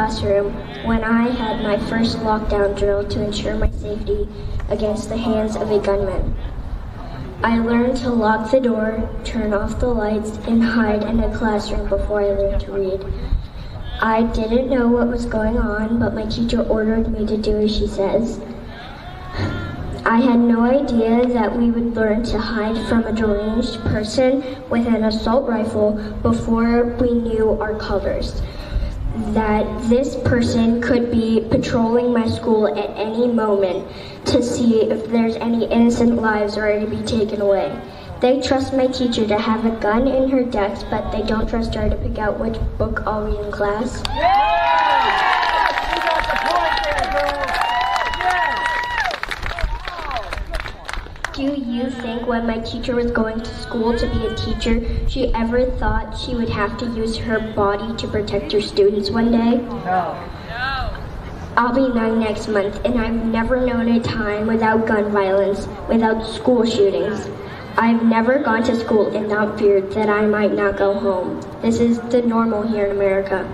classroom when I had my first lockdown drill to ensure my safety against the hands of a gunman. I learned to lock the door, turn off the lights, and hide in a classroom before I learned to read. I didn't know what was going on, but my teacher ordered me to do as she says. I had no idea that we would learn to hide from a deranged person with an assault rifle before we knew our colors. That this person could be patrolling my school at any moment to see if there's any innocent lives ready to be taken away. They trust my teacher to have a gun in her desk, but they don't trust her to pick out which book I'll read in class. Do you think when my teacher was going to school to be a teacher, she ever thought she would have to use her body to protect her students one day? No. I'll be 9 next month, and I've never known a time without gun violence, without school shootings. I've never gone to school and not feared that I might not go home. This is the normal here in America.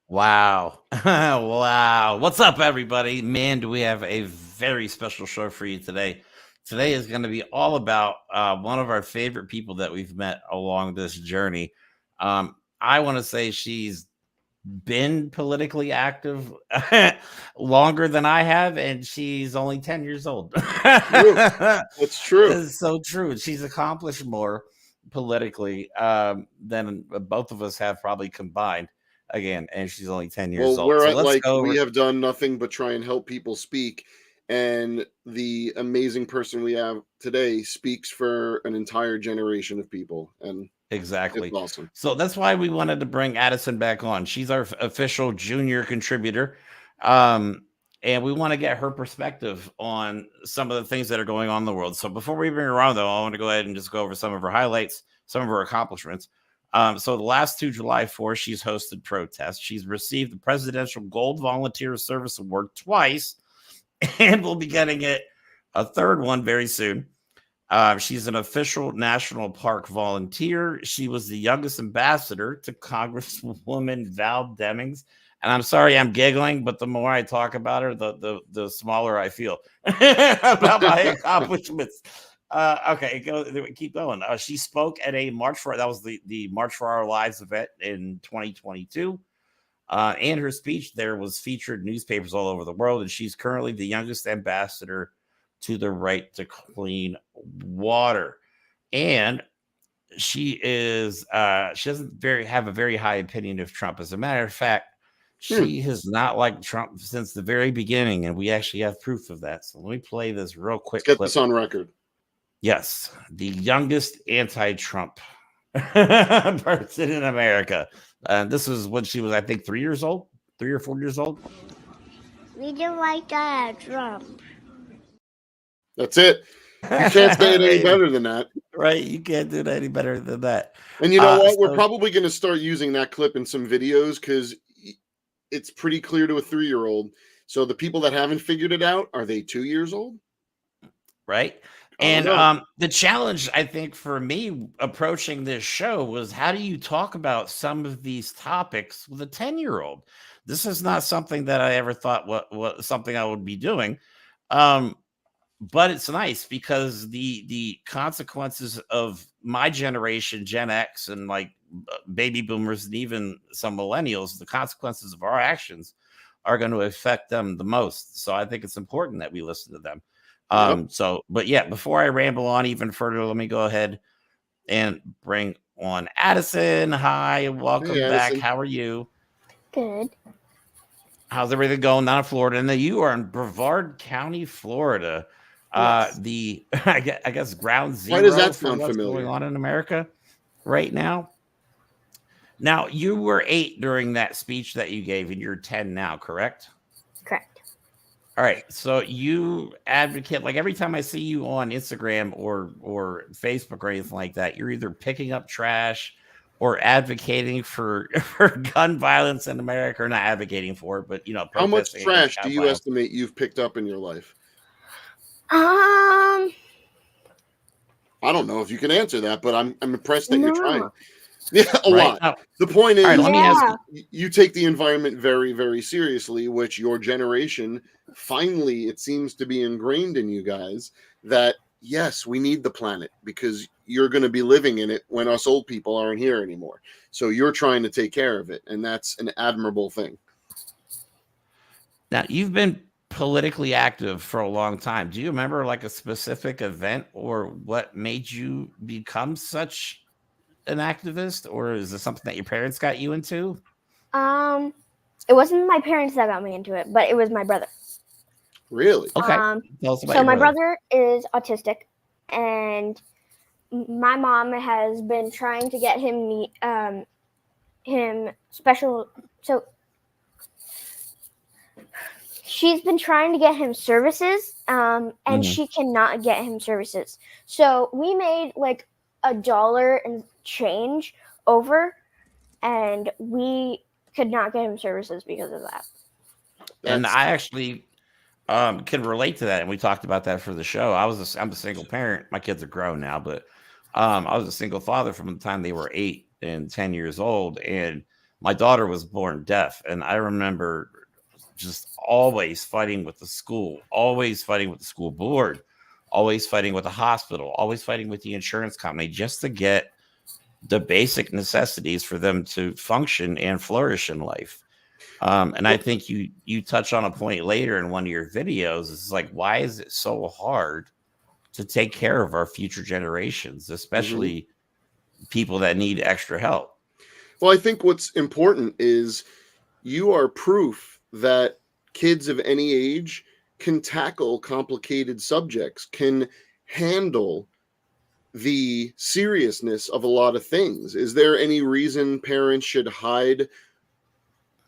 Wow. Wow. What's up, everybody? Man, do we have a very special show for you today. Today is going to be all about one of our favorite people that we've met along this journey. I want to say she's been politically active longer than I have, and she's only 10 years old. It's true. It's so true. She's accomplished more politically than both of us have probably combined. Again, and she's only 10 years old. We have done nothing but try and help people speak, and the amazing person we have today speaks for an entire generation of people, and exactly, it's awesome. So that's why we wanted to bring Addisyn back on. She's our official junior contributor, and we want to get her perspective on some of the things that are going on in the world. So before we bring her on, though, I want to go ahead and just go over some of her highlights, some of her accomplishments. So the last two July 4th, she's hosted protests. She's received the Presidential Gold Volunteer Service Award twice, and we'll be getting a third one very soon. She's an official national park volunteer. She was the youngest ambassador to Congresswoman Val Demings. And I'm sorry I'm giggling, but the more I talk about her, the smaller I feel about my accomplishments. Okay, keep going. She spoke at a March for the March for Our Lives event in 2022. And her speech there was featured in newspapers all over the world. And she's currently the youngest ambassador to the right to clean water. And she doesn't have a very high opinion of Trump. As a matter of fact, she has not liked Trump since the very beginning. And we actually have proof of that. So let me play this real quick. Let's get this on record. Yes, the youngest anti-Trump person in America. This was when she was, I think, 3 or 4 years old. We don't like Trump. That's it. You can't say it any better than that. Right, you can't do it any better than that. And you know what? We're probably going to start using that clip in some videos because it's pretty clear to a 3-year-old. So the people that haven't figured it out, are they 2 years old? Right. And the challenge, I think, for me approaching this show was, how do you talk about some of these topics with a 10-year-old? This is not something that I ever thought what something I would be doing. But it's nice because the consequences of my generation, Gen X, and like baby boomers, and even some millennials, the consequences of our actions are going to affect them the most. So I think it's important that we listen to them. But yeah, before I ramble on even further, let me go ahead and bring on Addisyn. Hi, welcome back. How are you? Good. How's everything going down in Florida? And you are in Brevard County, Florida. Yes. I guess ground zero. Why does that for sound what's familiar? Going on in America right now. Now, you were 8 during that speech that you gave, and you're 10 now, correct? Correct. All right, so you advocate, like every time I see you on Instagram or Facebook or anything like that, you're either picking up trash or advocating for gun violence in America, or not advocating for it, but how much trash do you estimate you've picked up in your life? I don't know if you can answer that, but I'm impressed that you're trying. Yeah, a right? lot. Now, The point all right, is, let me ask Yeah. you take the environment very, very seriously, which your generation finally, it seems to be ingrained in you guys that yes, we need the planet because you're going to be living in it when us old people aren't here anymore. So you're trying to take care of it, and that's an admirable thing. now you've been politically active for a long time. Do you remember like a specific event or what made you become such an activist, or is this something that your parents got you into? It wasn't my parents that got me into it, but it was my brother. Really? Okay, tell us about So your my brother. brother is autistic, and my mom has been trying to get him special. So she's been trying to get him services, and Mhm. she cannot get him services. So we made like $1 and change over, and we could not get him services because of that. And That's I actually can relate to that, and we talked about that for the show. I'm a single parent. My kids are grown now, but I was a single father from the time they were 8 and 10 years old, and my daughter was born deaf. And I remember just always fighting with the school, always fighting with the school board, always fighting with the hospital, always fighting with the insurance company just to get the basic necessities for them to function and flourish in life. And I think you touch on a point later in one of your videos. It's like, why is it so hard to take care of our future generations, especially people that need extra help? well, I think what's important is you are proof that kids of any age can tackle complicated subjects, can handle the seriousness of a lot of things. Is there any reason parents should hide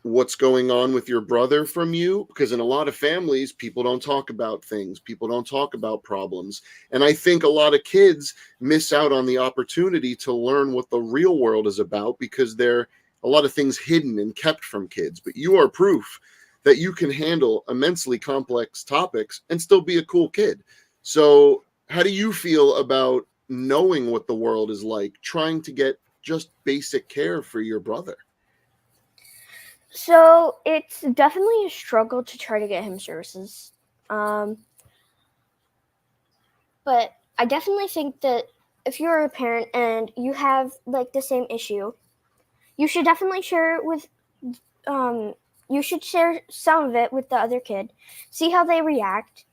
what's going on with your brother from you? Because in a lot of families, people don't talk about things, people don't talk about problems. And I think a lot of kids miss out on the opportunity to learn what the real world is about because there are a lot of things hidden and kept from kids. But you are proof that you can handle immensely complex topics and still be a cool kid. So, how do you feel about knowing what the world is like, trying to get just basic care for your brother? So it's definitely a struggle to try to get him services. But I definitely think that if you're a parent and you have like the same issue, you should definitely share it with you should share some of it with the other kid, see how they react,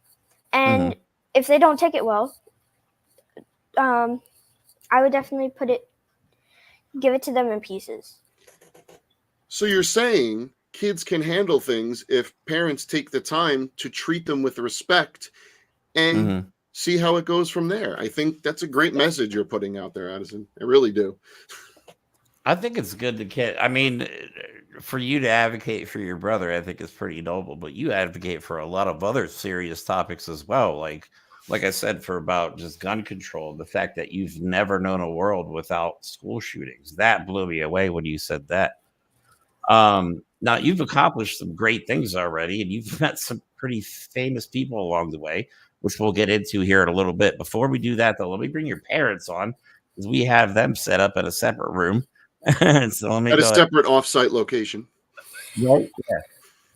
and if they don't take it well, I would definitely give it to them in pieces. So you're saying kids can handle things if parents take the time to treat them with respect and see how it goes from there. I think that's a great message you're putting out there, Addisyn. I really do. I think it's good to get. I mean, for you to advocate for your brother, I think is pretty noble. But you advocate for a lot of other serious topics as well, like I said, for about just gun control. The fact that you've never known a world without school shootings, that blew me away when you said that. Now you've accomplished some great things already, and you've met some pretty famous people along the way, which we'll get into here in a little bit. Before we do that, though, let me bring your parents on because we have them set up in a separate room. So let me At a go ahead. separate offsite location. Right? Yeah.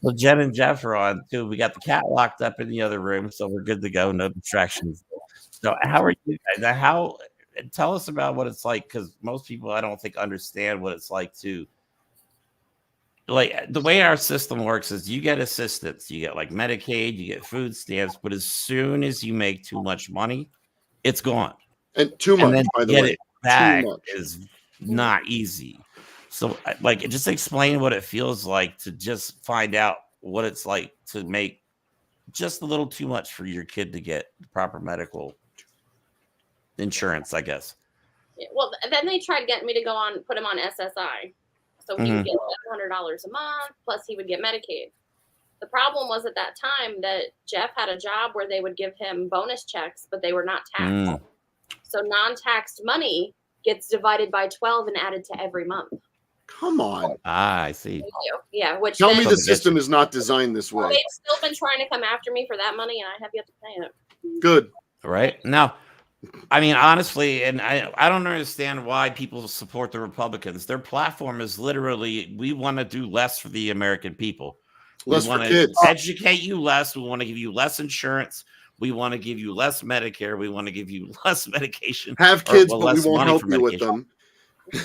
So Jen and Jeff are on too. We got the cat locked up in the other room, so we're good to go. No distractions. So how are you guys? How tell us about what it's like, because most people I don't think understand what it's like to the way our system works is you get assistance, you get like Medicaid, you get food stamps, but as soon as you make too much money, it's gone. And too And much, then by to the get way. it back Too much. is not easy. So like just explain what it feels like to just find out what it's like to make just a little too much for your kid to get proper medical insurance, I guess. Yeah, well, then they tried getting me to put him on SSI. So he would get $700 a month, plus he would get Medicaid. The problem was at that time that Jeff had a job where they would give him bonus checks, but they were not taxed. So non-taxed money gets divided by 12 and added to every month. Come on. I see. Yeah, which Tell me the system is not designed this way. They've still been trying to come after me for that money, and I have yet to pay it. Good. Right. Now, I mean, honestly, and I don't understand why people support the Republicans. Their platform is literally, we want to do less for the American people. We Less for want to kids. educate you less. We want to give you less insurance. We want to give you less Medicare. We want to give you less medication. Have kids, well, but we less won't money help for you with medication. them.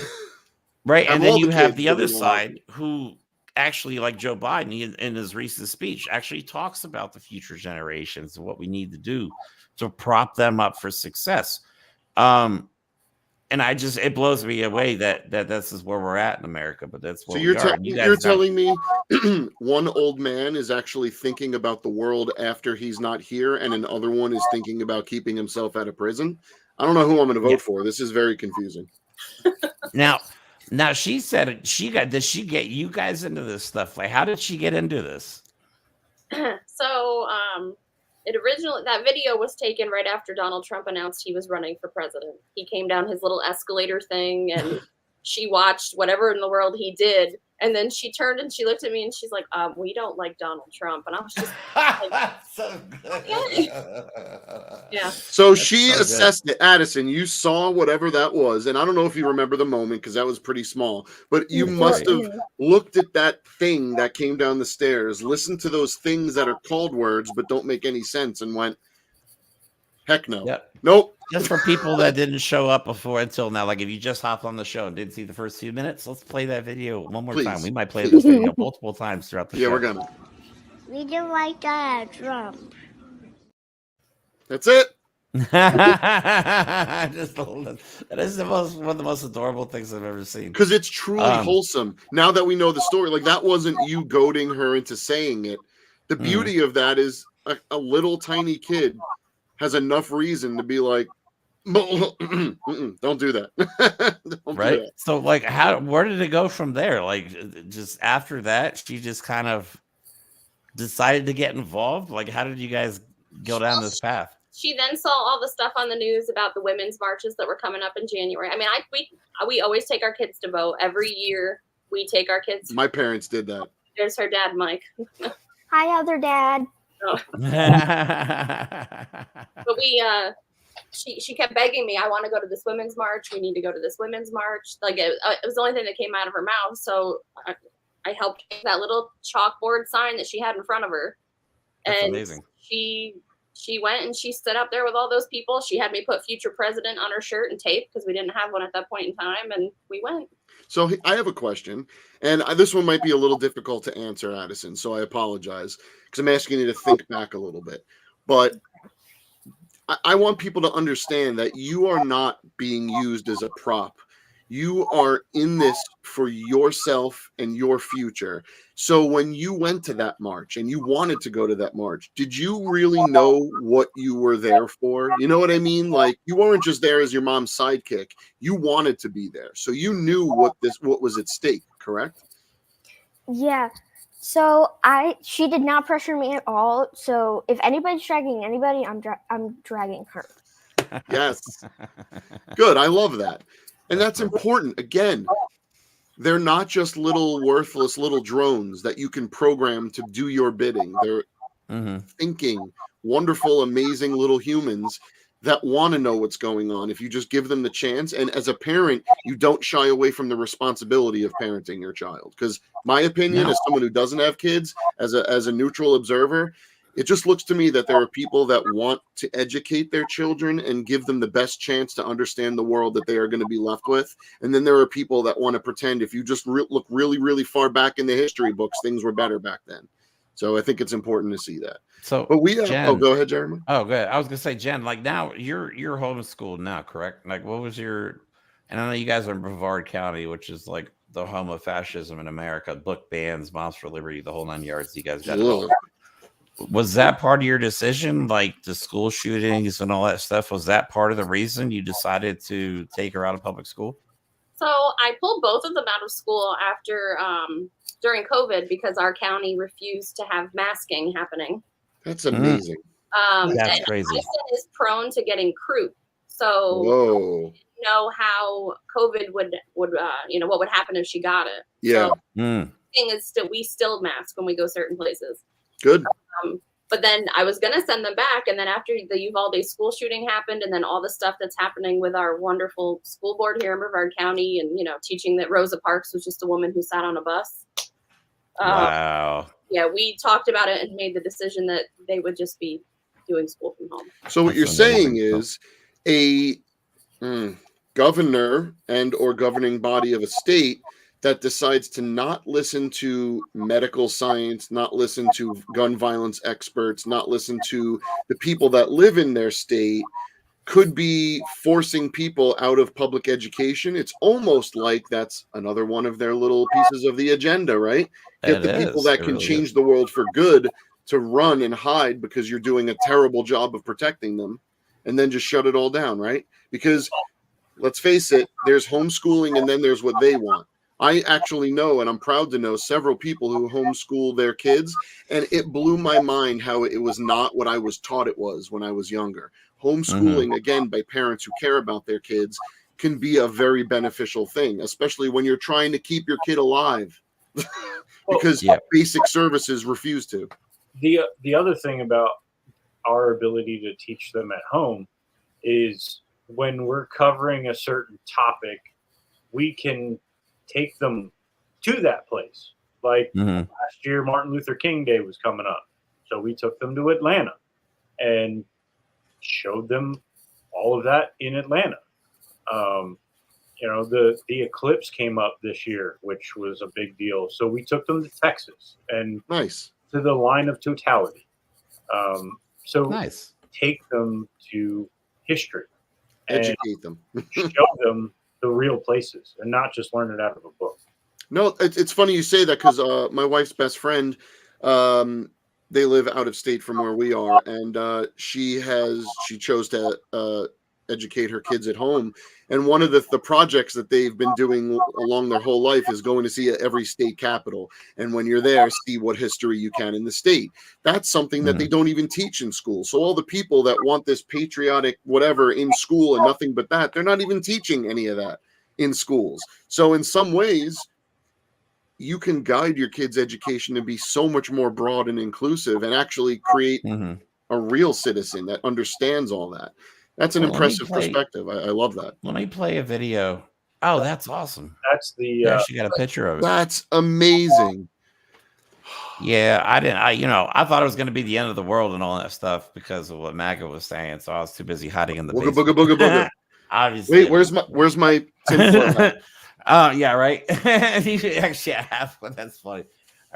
Right. Have And then all you the have kids, the but we other won't help side you. who actually, like Joe Biden in his recent speech, actually talks about the future generations and what we need to do to prop them up for success. And it blows me away that this is where we're at in America, but that's So where we are. And you guys telling me one old man is actually thinking about the world after he's not here, and another one is thinking about keeping himself out of prison? I don't know who I'm going to vote for. This is very confusing. Now she said did she get you guys into this stuff? Like, how did she get into this? So, that video was taken right after Donald Trump announced he was running for president. He came down his little escalator thing and she watched whatever in the world he did. And then she turned and she looked at me and she's like, we don't like Donald Trump. And I was just like, so good. yeah. So she assessed it. Addisyn, you saw whatever that was. And I don't know if you remember the moment because that was pretty small, but you must have looked at that thing that came down the stairs, listened to those things that are called words but don't make any sense, and went, heck no. Yep. Nope. Just for people that didn't show up before until now, like if you just hopped on the show and didn't see the first few minutes, let's play that video one more time. We might play this video multiple times throughout the show. Yeah, we're gonna. We don't like Donald Trump. That's it. That is one of the most adorable things I've ever seen. Because it's truly wholesome. Now that we know the story, like that wasn't you goading her into saying it. The beauty of that is a little tiny kid has enough reason to be like, don't do that. Don't right? do that. So, like, where did it go from there? Like, just after that, she just kind of decided to get involved. Like, how did you guys go down this path? She then saw all the stuff on the news about the women's marches that were coming up in January. I mean, we always take our kids to vote every year. We take our kids. My parents did that. There's her dad, Mike. Hi, other dad. Oh. But she kept begging me, I want to go to this women's march. We need to go to this women's march. Like it was the only thing that came out of her mouth. So I helped make that little chalkboard sign that she had in front of her. That's and amazing. She went and she stood up there with all those people. She had me put future president on her shirt and tape because we didn't have one at that point in time. And we went. So I have a question, and this one might be a little difficult to answer, Addisyn, so I apologize because I'm asking you to think back a little bit. But I want people to understand that you are not being used as a prop. You are in this for yourself and your future. So when you went to that march and you wanted to go to that march, did you really know what you were there for? You know what I mean? Like you weren't just there as your mom's sidekick. You wanted to be there. So you knew what was at stake, correct? Yeah. So she did not pressure me at all. So if anybody's dragging anybody, I'm dragging her. Yes. Good. I love that. And that's important. Again, they're not just little worthless little drones that you can program to do your bidding. They're thinking, wonderful, amazing little humans that want to know what's going on if you just give them the chance. And as a parent, you don't shy away from the responsibility of parenting your child. Because my opinion, as someone who doesn't have kids, as a neutral observer, it just looks to me that there are people that want to educate their children and give them the best chance to understand the world that they are going to be left with. And then there are people that want to pretend if you just look really, really far back in the history books, things were better back then. So I think it's important to see that. So, but Jen, go ahead, Jeremy. Oh, good. I was gonna say, Jen, like now you're homeschooled now, correct? Like, what was your? And I know you guys are in Brevard County, which is like the home of fascism in America. Book bans, Moms for Liberty, the whole 9 yards. You guys got it all. Was that part of your decision, like the school shootings and all that stuff? Was that part of the reason you decided to take her out of public school? So I pulled both of them out of school after during COVID because our county refused to have masking happening. That's amazing. That's crazy. Addisyn is prone to getting croup, so whoa. Know how COVID would what would happen if she got it. Yeah. So the thing is, we still mask when we go certain places. Good. But then I was going to send them back. And then after the Uvalde school shooting happened, and then all the stuff that's happening with our wonderful school board here in Brevard County, and, you know, teaching that Rosa Parks was just a woman who sat on a bus. Wow. Yeah, we talked about it and made the decision that they would just be doing school from home. So what you're saying is a governor and or governing body of a state that decides to not listen to medical science, not listen to gun violence experts, not listen to the people that live in their state, could be forcing people out of public education. It's almost like that's another one of their little pieces of the agenda, right? Get the people that can change the world for good to run and hide because you're doing a terrible job of protecting them, and then just shut it all down, right? Because let's face it, there's homeschooling and then there's what they want. I actually know, and I'm proud to know, several people who homeschool their kids, and it blew my mind how it was not what I was taught it was when I was younger. Homeschooling, again, by parents who care about their kids, can be a very beneficial thing, especially when you're trying to keep your kid alive because basic services refuse to. The other thing about our ability to teach them at home is when we're covering a certain topic, we can take them to that place. Like last year, Martin Luther King Day was coming up. So we took them to Atlanta and showed them all of that in Atlanta. You know, the eclipse came up this year, which was a big deal. So we took them to Texas and to the line of totality. Take them to history. Educate them. Show them the real places and not just learn it out of a book. No, it's funny you say that because my wife's best friend, they live out of state from where we are, and she chose to educate her kids at home. And one of the projects that they've been doing along their whole life is going to see every state capital. And when you're there, see what history you can in the state. That's something that they don't even teach in school. So all the people that want this patriotic whatever in school and nothing but that, they're not even teaching any of that in schools. So in some ways, you can guide your kids' education to be so much more broad and inclusive and actually create a real citizen that understands all that. That's an impressive perspective. I love that. Let me play a video. Oh, that's awesome. That's the she got a picture of it. That's amazing. Yeah, I thought it was going to be the end of the world and all that stuff because of what MAGA was saying. So I was too busy hiding in the basement. Booga, booga, booga. Obviously. Wait, where's my tinfoil hat? Oh, yeah, right. He should actually have one. That's funny.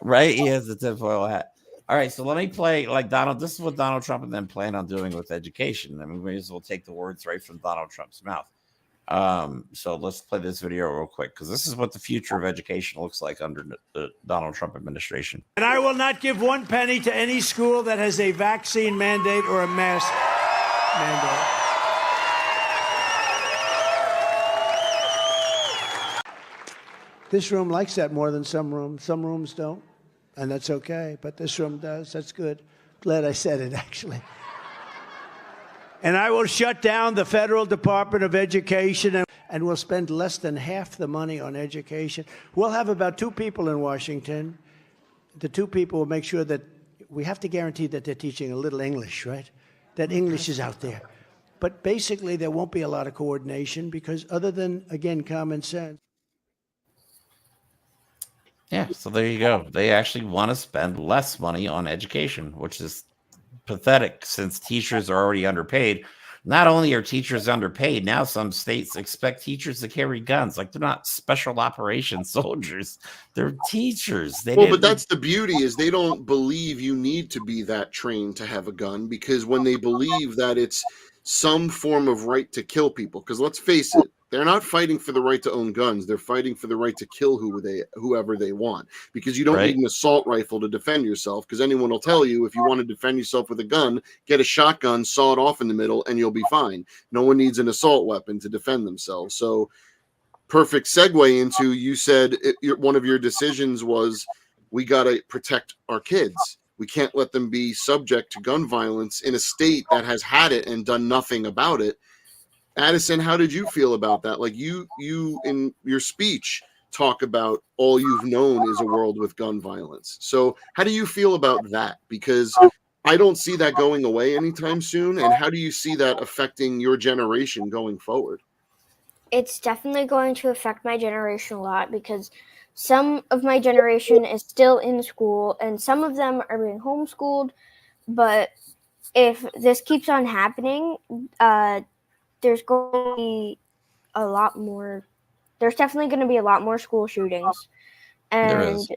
Right? He has the tinfoil hat. All right, so let me play like Donald. This is what Donald Trump and them plan on doing with education. I mean, we may as well take the words right from Donald Trump's mouth. So let's play this video real quick because this is what the future of education looks like under the Donald Trump administration. And I will not give one penny to any school that has a vaccine mandate or a mask mandate. This room likes that more than some rooms. Some rooms don't. And that's okay, but this room does. That's good. Glad I said it, actually. And I will shut down the Federal Department of Education, and we'll spend less than half the money on education. We'll have about 2 people in Washington. The 2 people will make sure that we have to guarantee that they're teaching a little English, right? That English is out there. But basically, there won't be a lot of coordination because other than, again, common sense. Yeah, so there you go. They actually want to spend less money on education, which is pathetic since teachers are already underpaid. Not only are teachers underpaid, now some states expect teachers to carry guns. Like they're not special operations soldiers. They're teachers. But that's the beauty is they don't believe you need to be that trained to have a gun because when they believe that it's some form of right to kill people, because let's face it, they're not fighting for the right to own guns. They're fighting for the right to kill whoever they want. Because you don't need an assault rifle to defend yourself. Because anyone will tell you if you want to defend yourself with a gun, get a shotgun, saw it off in the middle, and you'll be fine. No one needs an assault weapon to defend themselves. So, perfect segue into you said one of your decisions was we got to protect our kids. We can't let them be subject to gun violence in a state that has had it and done nothing about it. Addisyn, how did you feel about that? Like you in your speech talk about all you've known is a world with gun violence. So how do you feel about that? Because I don't see that going away anytime soon. And how do you see that affecting your generation going forward? It's definitely going to affect my generation a lot because some of my generation is still in school and some of them are being homeschooled. But if this keeps on happening, there's going to be a lot more. There's definitely going to be a lot more school shootings. There And is.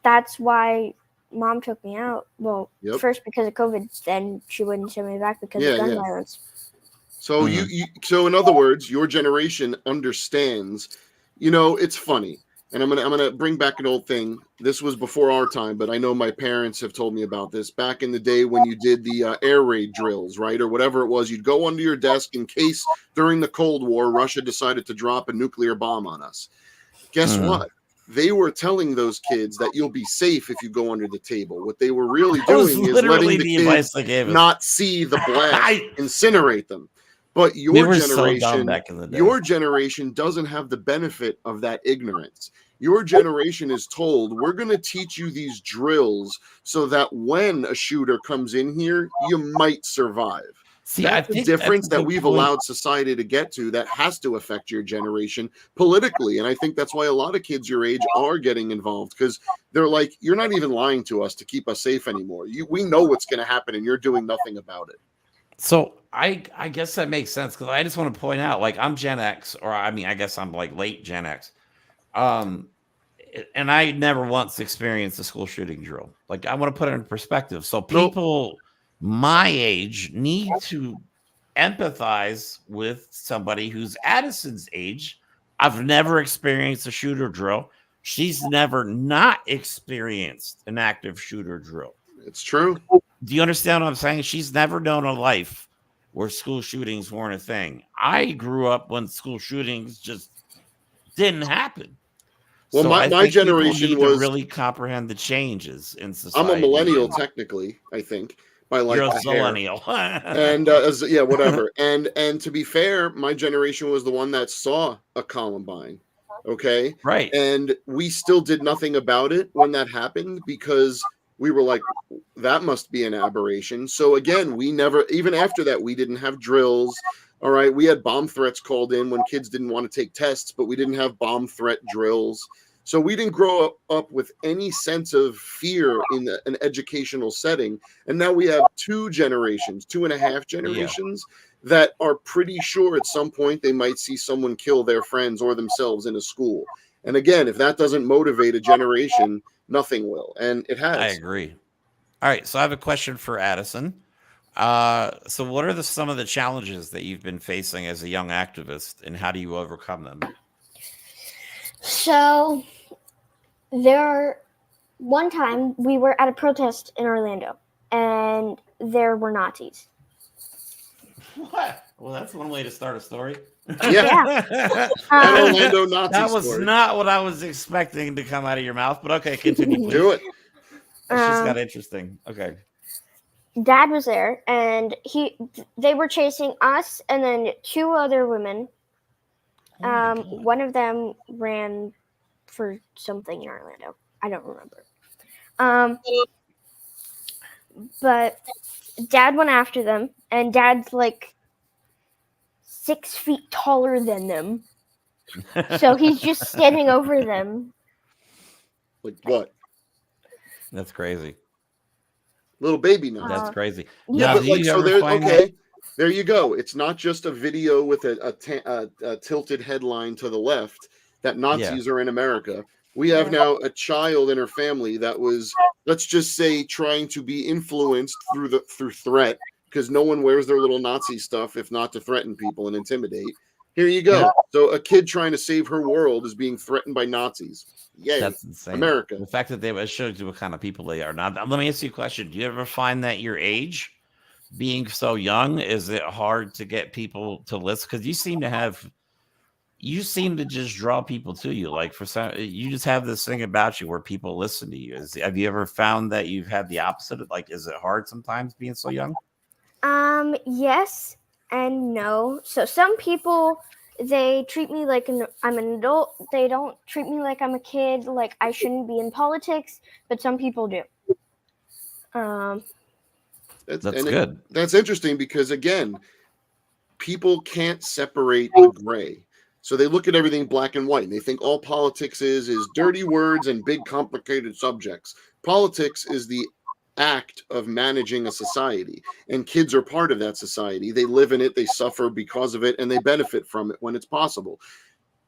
that's why Mom took me out. Well, Yep. first because of COVID, then she wouldn't send me back because of gun violence. So so in other words, your generation understands. You know, it's funny, and I'm gonna bring back an old thing. This was before our time, but I know my parents have told me about this. Back in the day when you did the air raid drills, right, or whatever it was, you'd go under your desk in case during the Cold War Russia decided to drop a nuclear bomb on us. Guess what? They were telling those kids that you'll be safe if you go under the table. What they were really doing is letting the kids not see the blast, incinerate them. But your generation, back in the day. your generation doesn't have the benefit of that ignorance. Your generation is told, we're going to teach you these drills so that when a shooter comes in here, you might survive. See, That's I think the difference that's that we've point. allowed society to get to that has to affect your generation politically. And I think that's why a lot of kids your age are getting involved because they're like, you're not even lying to us to keep us safe anymore. We know what's going to happen and you're doing nothing about it. So I guess that makes sense because I just want to point out, like, I'm Gen X, or I mean, I guess I'm like late Gen X. And I never once experienced a school shooting drill. Like, I want to put it in perspective. So people my age need to empathize with somebody who's Addisyn's age. I've never experienced a shooter drill. She's never not experienced an active shooter drill. It's true. Do you understand what I'm saying? She's never known a life where school shootings weren't a thing. I grew up when school shootings just didn't happen. Well, so my generation was to really comprehend the changes in society. I'm a millennial, technically, I think. By like You're a millennial. And whatever. And to be fair, my generation was the one that saw a Columbine. Okay. Right. And we still did nothing about it when that happened because we were like, that must be an aberration. So again, we never, even after that, we didn't have drills. All right. We had bomb threats called in when kids didn't want to take tests, but we didn't have bomb threat drills. So we didn't grow up with any sense of fear in an educational setting. And now we have 2.5 generations that are pretty sure at some point they might see someone kill their friends or themselves in a school. And again, if that doesn't motivate a generation, nothing will. And it has. I agree. All right. So I have a question for Addisyn. So what are some of the challenges that you've been facing as a young activist, and how do you overcome them? So one time we were at a protest in Orlando and there were Nazis. What? Well, that's one way to start a story. Yeah. An Orlando Nazi that was story. Not what I was expecting to come out of your mouth, but okay, continue. Please. Do it. That's just got interesting. Okay. Dad was there and they were chasing us and then 2 other women. One of them ran for something in Orlando. I don't remember. But Dad went after them, and Dad's like 6 feet taller than them. So he's just standing over them. Like what? That's crazy. Little baby now. That's crazy. Yeah, but like, so there you go. It's not just a video with a tilted headline to the left that Nazis are in America. We have now a child in her family that was, let's just say, trying to be influenced through threat, because no one wears their little Nazi stuff if not to threaten people and intimidate. Here you go. So a kid trying to save her world is being threatened by Nazis. Yay. That's insane. America. The fact that it shows you what kind of people they are. Now, let me ask you a question. Do you ever find that your age, being so young, is it hard to get people to listen? Because you seem to just draw people to you. Like you just have this thing about you where people listen to you. Have you ever found that you've had the opposite? Like, is it hard sometimes being so young? Yes and no. So some people, they treat me like I'm an adult. They don't treat me like I'm a kid, like I shouldn't be in politics, but some people do. That's good. That's interesting because, again, people can't separate the gray. So they look at everything black and white, and they think all politics is dirty words and big complicated subjects. Politics is the act of managing a society, and kids are part of that society. They live in it, they suffer because of it, and they benefit from it when it's possible.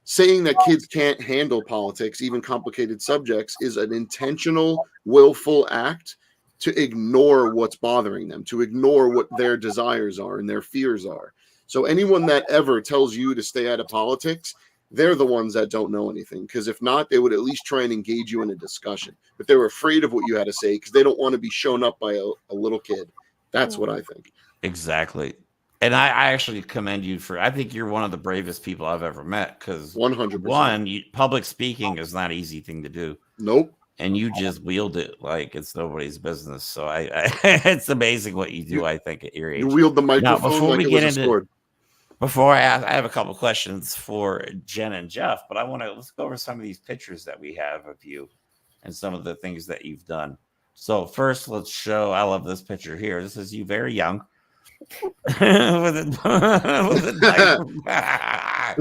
Saying that kids can't handle politics, even complicated subjects, is an intentional, willful act to ignore what's bothering them, to ignore what their desires are and their fears are. So anyone that ever tells you to stay out of politics, they're the ones that don't know anything. Because if not, they would at least try and engage you in a discussion. But they're afraid of what you had to say because they don't want to be shown up by a little kid. That's what I think. Exactly. And I actually commend you for, I think you're one of the bravest people I've ever met because 100%. Public speaking is not an easy thing to do. Nope. And you just wield it like it's nobody's business. So I it's amazing what you do. I think at your age, you wield the microphone now, before like we it get was a into, sword. before I ask, I have a couple questions for Jen and Jeff, but let's go over some of these pictures that we have of you and some of the things that you've done. So first, let's show. I love this picture here. This is you very young. But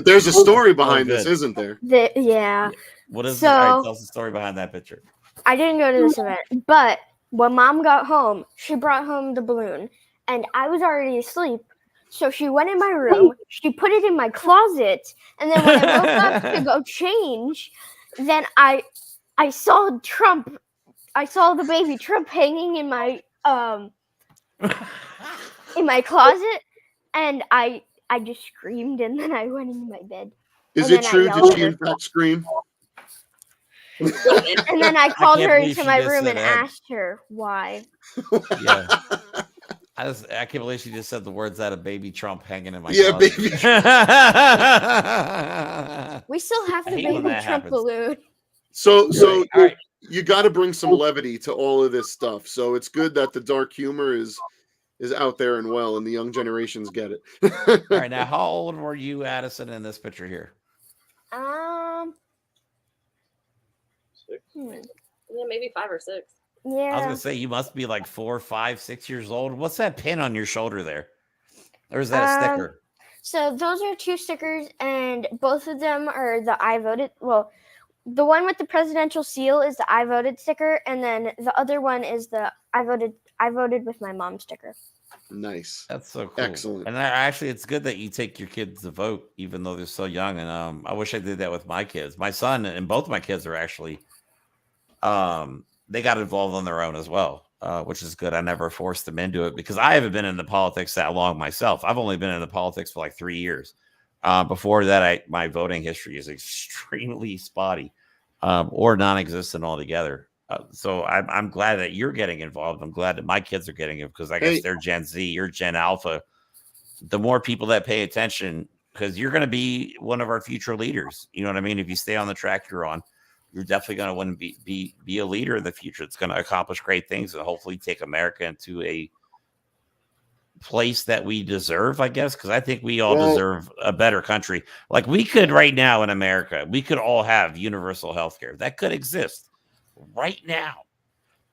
there's a story behind this, isn't there? Yeah. What is it? All right, tell us the story behind that picture. I didn't go to this event, but when Mom got home, she brought home the balloon, and I was already asleep. So she went in my room, she put it in my closet, and then when I woke up to go change, then I saw Trump. I saw the baby Trump hanging in my closet, and I just screamed, and then I went into my bed. Is it true? Did she in fact scream? And then I called her into my room and asked her why. Yeah. I can't believe she just said the words out of baby Trump hanging in my closet. Baby Trump. We still have the baby Trump balloon. So all right. You got to bring some levity to all of this stuff. So it's good that the dark humor is out there and well, and the young generations get it. All right, now how old were you, Addisyn, in this picture here? 6. Yeah, maybe 5 or 6. Yeah. I was gonna say you must be like 4, 5, 6 years old. What's that pin on your shoulder there? Or is that a sticker? So those are 2 stickers, and both of them are the I voted. Well, the one with the presidential seal is the I voted sticker, and then the other one is the I voted with my mom sticker. Nice. That's so cool. Excellent. And actually, it's good that you take your kids to vote, even though they're so young. And I wish I did that with my kids. My son and both my kids are actually, they got involved on their own as well, which is good. I never forced them into it because I haven't been in the politics that long myself. I've only been in the politics for like 3 years. Before that, my voting history is extremely spotty or non-existent altogether. So I'm glad that you're getting involved. I'm glad that my kids are getting it because I guess they're Gen Z, you're Gen Alpha. The more people that pay attention, because you're going to be one of our future leaders. You know what I mean? If you stay on the track you're on, you're definitely going to want to be a leader in the future. It's going to accomplish great things and hopefully take America into a place that we deserve, I guess, because I think we all deserve a better country. Like we could right now in America, we could all have universal health care. That could exist right now.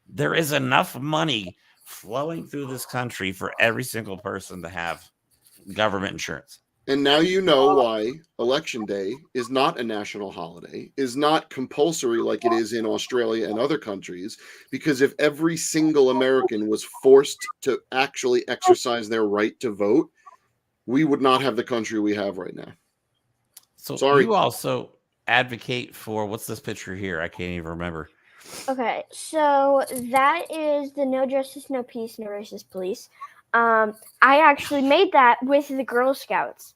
There is enough money flowing through this country for every single person to have government insurance. And now you know why Election Day is not a national holiday, is not compulsory like it is in Australia and other countries, because if every single American was forced to actually exercise their right to vote, we would not have the country we have right now. So sorry. You also advocate for, what's this picture here? I can't even remember. Okay, so that is the No Justice, No Peace, No Racist Police. I actually made that with the Girl Scouts.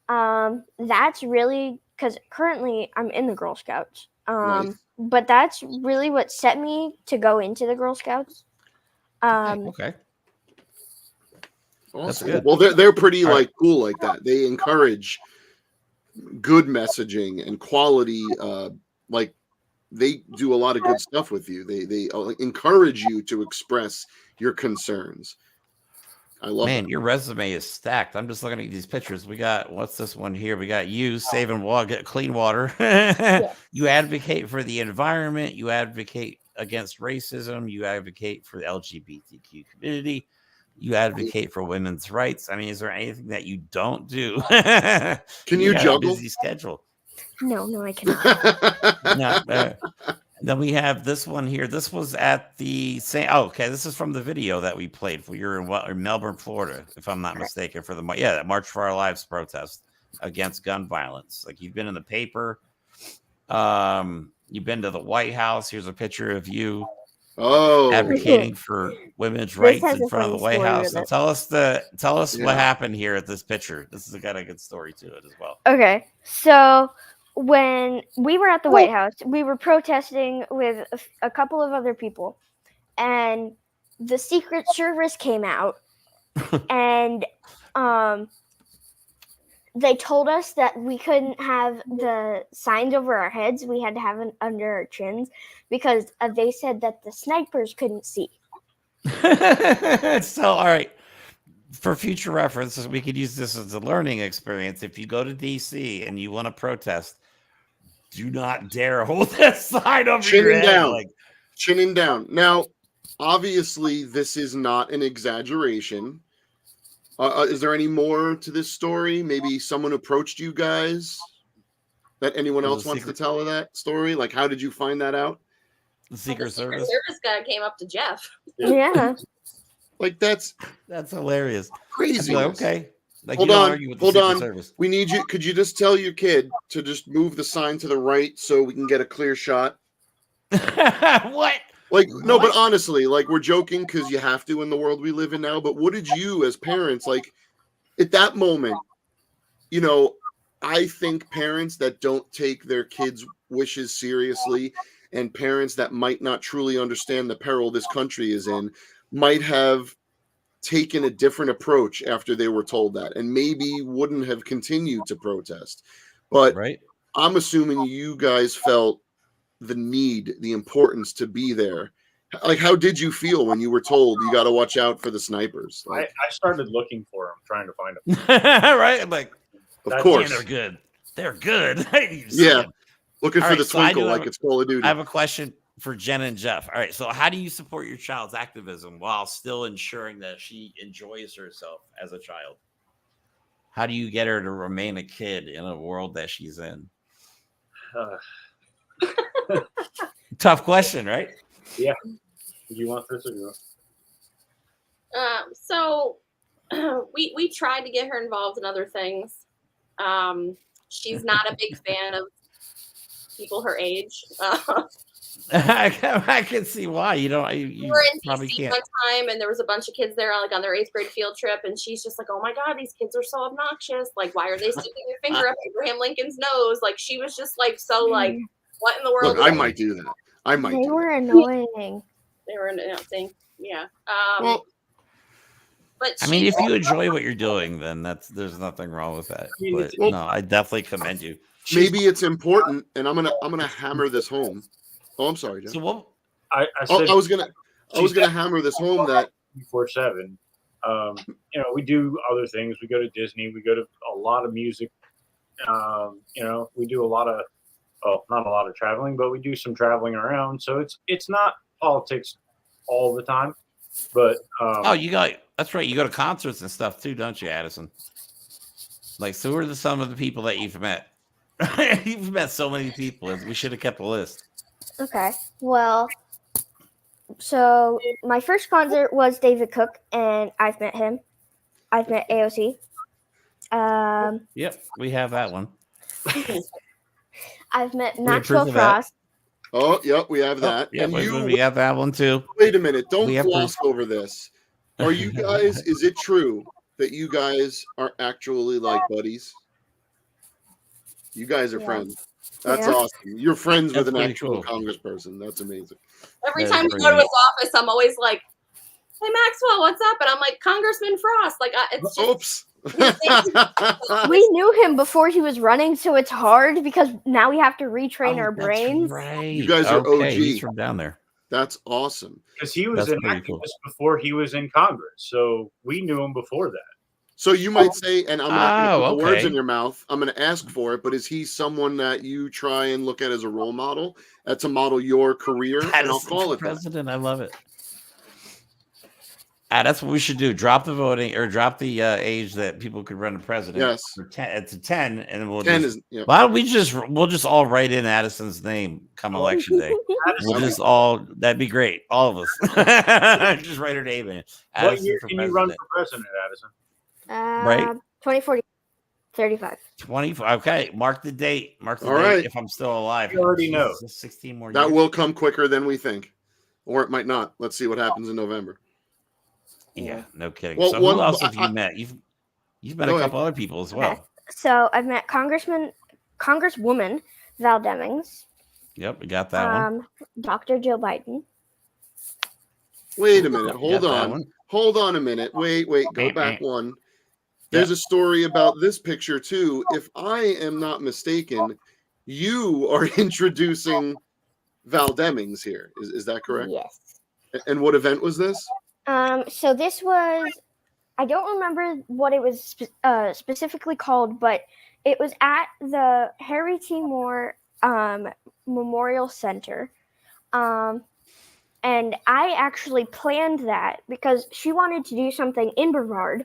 That's really because currently I'm in the Girl Scouts. Nice. But that's really what set me to go into the Girl Scouts. Okay. Awesome. That's good. Well, they're pretty cool like that. They encourage good messaging and quality. They do a lot of good stuff with you. They encourage you to express your concerns. I love it. Your resume is stacked. I'm just looking at these pictures. We got, what's this one here? We got you saving water, get clean water. You advocate for the environment. You advocate against racism. You advocate for the LGBTQ community. You advocate for women's rights. I mean, is there anything that you don't do? Can you got juggle? A busy schedule. No, I cannot. No. Then we have this one here. This was at the same. Oh, okay. This is from the video that we played. You're in Melbourne, Florida, if I'm not mistaken, for the March for Our Lives protest against gun violence. Like, you've been in the paper. You've been to the White House. Here's a picture of you advocating for women's rights in front of the White House. So tell us what happened here at this picture. This has got a good story to it as well. Okay, so when we were at the White House, we were protesting with a couple of other people, and the Secret Service came out, and they told us that we couldn't have the signs over our heads. We had to have it under our chins because they said that the snipers couldn't see. So, all right. For future reference, we could use this as a learning experience. If you go to DC and you want to protest, do not dare hold that sign over your head. Down. Chinning down. Now, obviously, this is not an exaggeration. Is there any more to this story? Maybe someone approached you guys that anyone else wants to tell that story? Like, how did you find that out? The Secret Service. Service guy came up to Jeff. Yeah. Like, that's hilarious. Crazy. Like, okay. Like, hold on. Service. We need you. Could you just tell your kid to just move the sign to the right so we can get a clear shot? What? Like, no, but honestly, like, we're joking because you have to in the world we live in now. But what did you, as parents, like, at that moment? You know, I think parents that don't take their kids' wishes seriously, and parents that might not truly understand the peril this country is in, might have taken a different approach after they were told that, and maybe wouldn't have continued to protest. But I'm assuming you guys felt the need, the importance to be there. Like, how did you feel when you were told you got to watch out for the snipers? Like, I started looking for them, trying to find them. Right? Like, of course, they're good. They're good. Yeah, looking for the twinkle like it's Call of Duty. I have a question for Jen and Jeff. All right, so how do you support your child's activism while still ensuring that she enjoys herself as a child? How do you get her to remain a kid in a world that she's in? Tough question, right? Yeah. Do you want this or you want? So we tried to get her involved in other things. She's not a big fan of people her age. I can see why. You don't. You were in probably DC can't. one time, and there was a bunch of kids there, like on their 8th grade field trip, and she's just like, "Oh my God, these kids are so obnoxious! Like, why are they sticking their finger up Abraham Lincoln's nose?" Like, she was just like, so like, what in the world? Look, I might do that. I might. They were annoying. They were announcing, yeah. Well, but I mean, if you enjoy what you're doing, then there's nothing wrong with that. But no, I definitely commend you. Maybe it's important, and I'm gonna hammer this home. Oh, I'm sorry, Jeff. So what? I said I was gonna hammer this home that 24/7. You know, we do other things. We go to Disney. We go to a lot of music. You know, we do a lot of, not a lot of traveling, but we do some traveling around. So it's not politics all the time, but that's right. You go to concerts and stuff too, don't you, Addisyn? Like, so who are some of the people that you've met? You've met so many people. We should have kept a list. Okay. Well, so my first concert was David Cook, and I've met him. I've met AOC. Yep, we have that one. I've met Maxwell Frost. Oh, yep, we have that. Yeah, and we have that one too. Wait a minute. Don't gloss over this. Are you guys, is it true that you guys are actually like buddies? You guys are friends. That's awesome. You're friends with an actual congressperson. That's amazing. Every time we go to his office, I'm always like, "Hey, Maxwell, what's up?" And I'm like, "Congressman Frost." Like, it's just, oops. We knew him before he was running, so it's hard because now we have to retrain our brains. Right. You guys are OG. He's from down there. That's awesome. Because he was an activist before he was in Congress, so we knew him before that. So you might say, and I'm not going to put the words in your mouth, I'm going to ask for it, but is he someone that you try and look at as a role model, to model your career? And I'll call it president. I love it. That's what we should do. Drop the voting or drop the age that people could run a president. Yes. For 10, it's a 10, and then we'll 10 just. is, yeah. Why don't we'll just all write in Addison's name come election day. We'll just all. That'd be great. All of us. Just write her name in. What year can you run for president, Addisyn? Right. 2040. 35. 25. Okay, mark the date. Mark the All date right. if I'm still alive. You already know. 16 more years. That will come quicker than we think, or it might not. Let's see what happens in November. Yeah, no kidding. Well, so who else have you met? You've met a couple other people as well. Okay. So I've met Congresswoman Val Demings. Yep, we got that one. Dr. Jill Biden. Wait a minute. Yep, Hold got that on. one. Hold on a minute. Wait. Go back one. There's a story about this picture too. If I am not mistaken, you are introducing Val Demings here. Is that correct? Yes. And what event was this? So this was, I don't remember what it was specifically called, but it was at the Harry T. Moore Memorial Center. And I actually planned that because she wanted to do something in Brevard.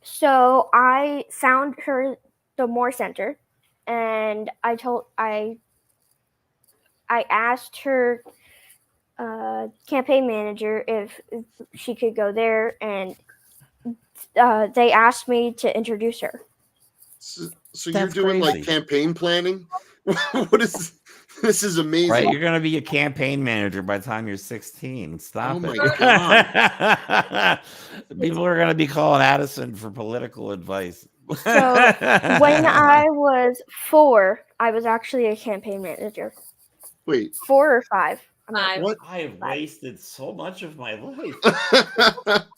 So I found her the Moore Center, and I asked her campaign manager if she could go there, and they asked me to introduce her. So you're doing crazy. like campaign planning? What is this? Is amazing. Right, you're gonna be a campaign manager by the time you're 16. Stop Oh my it. God. People are gonna be calling Addisyn for political advice. So when I was 4, I was actually a campaign manager. Wait. 4 or 5. Five. What? I have wasted so much of my life.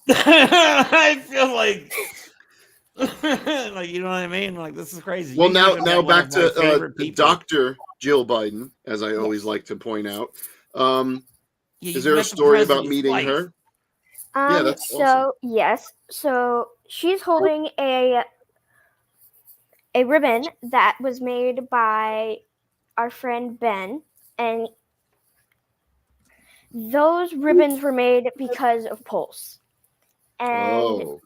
I feel like you know what I mean? Like, this is crazy. Well, You now even met one back of my to favorite people. Dr. Jill Biden, as I always like to point out. Yeah, you Is there a met the story about president's meeting wife. her? Yeah, that's So awesome. yes, so she's holding a ribbon that was made by our friend Ben, and those ribbons were made because of Pulse. And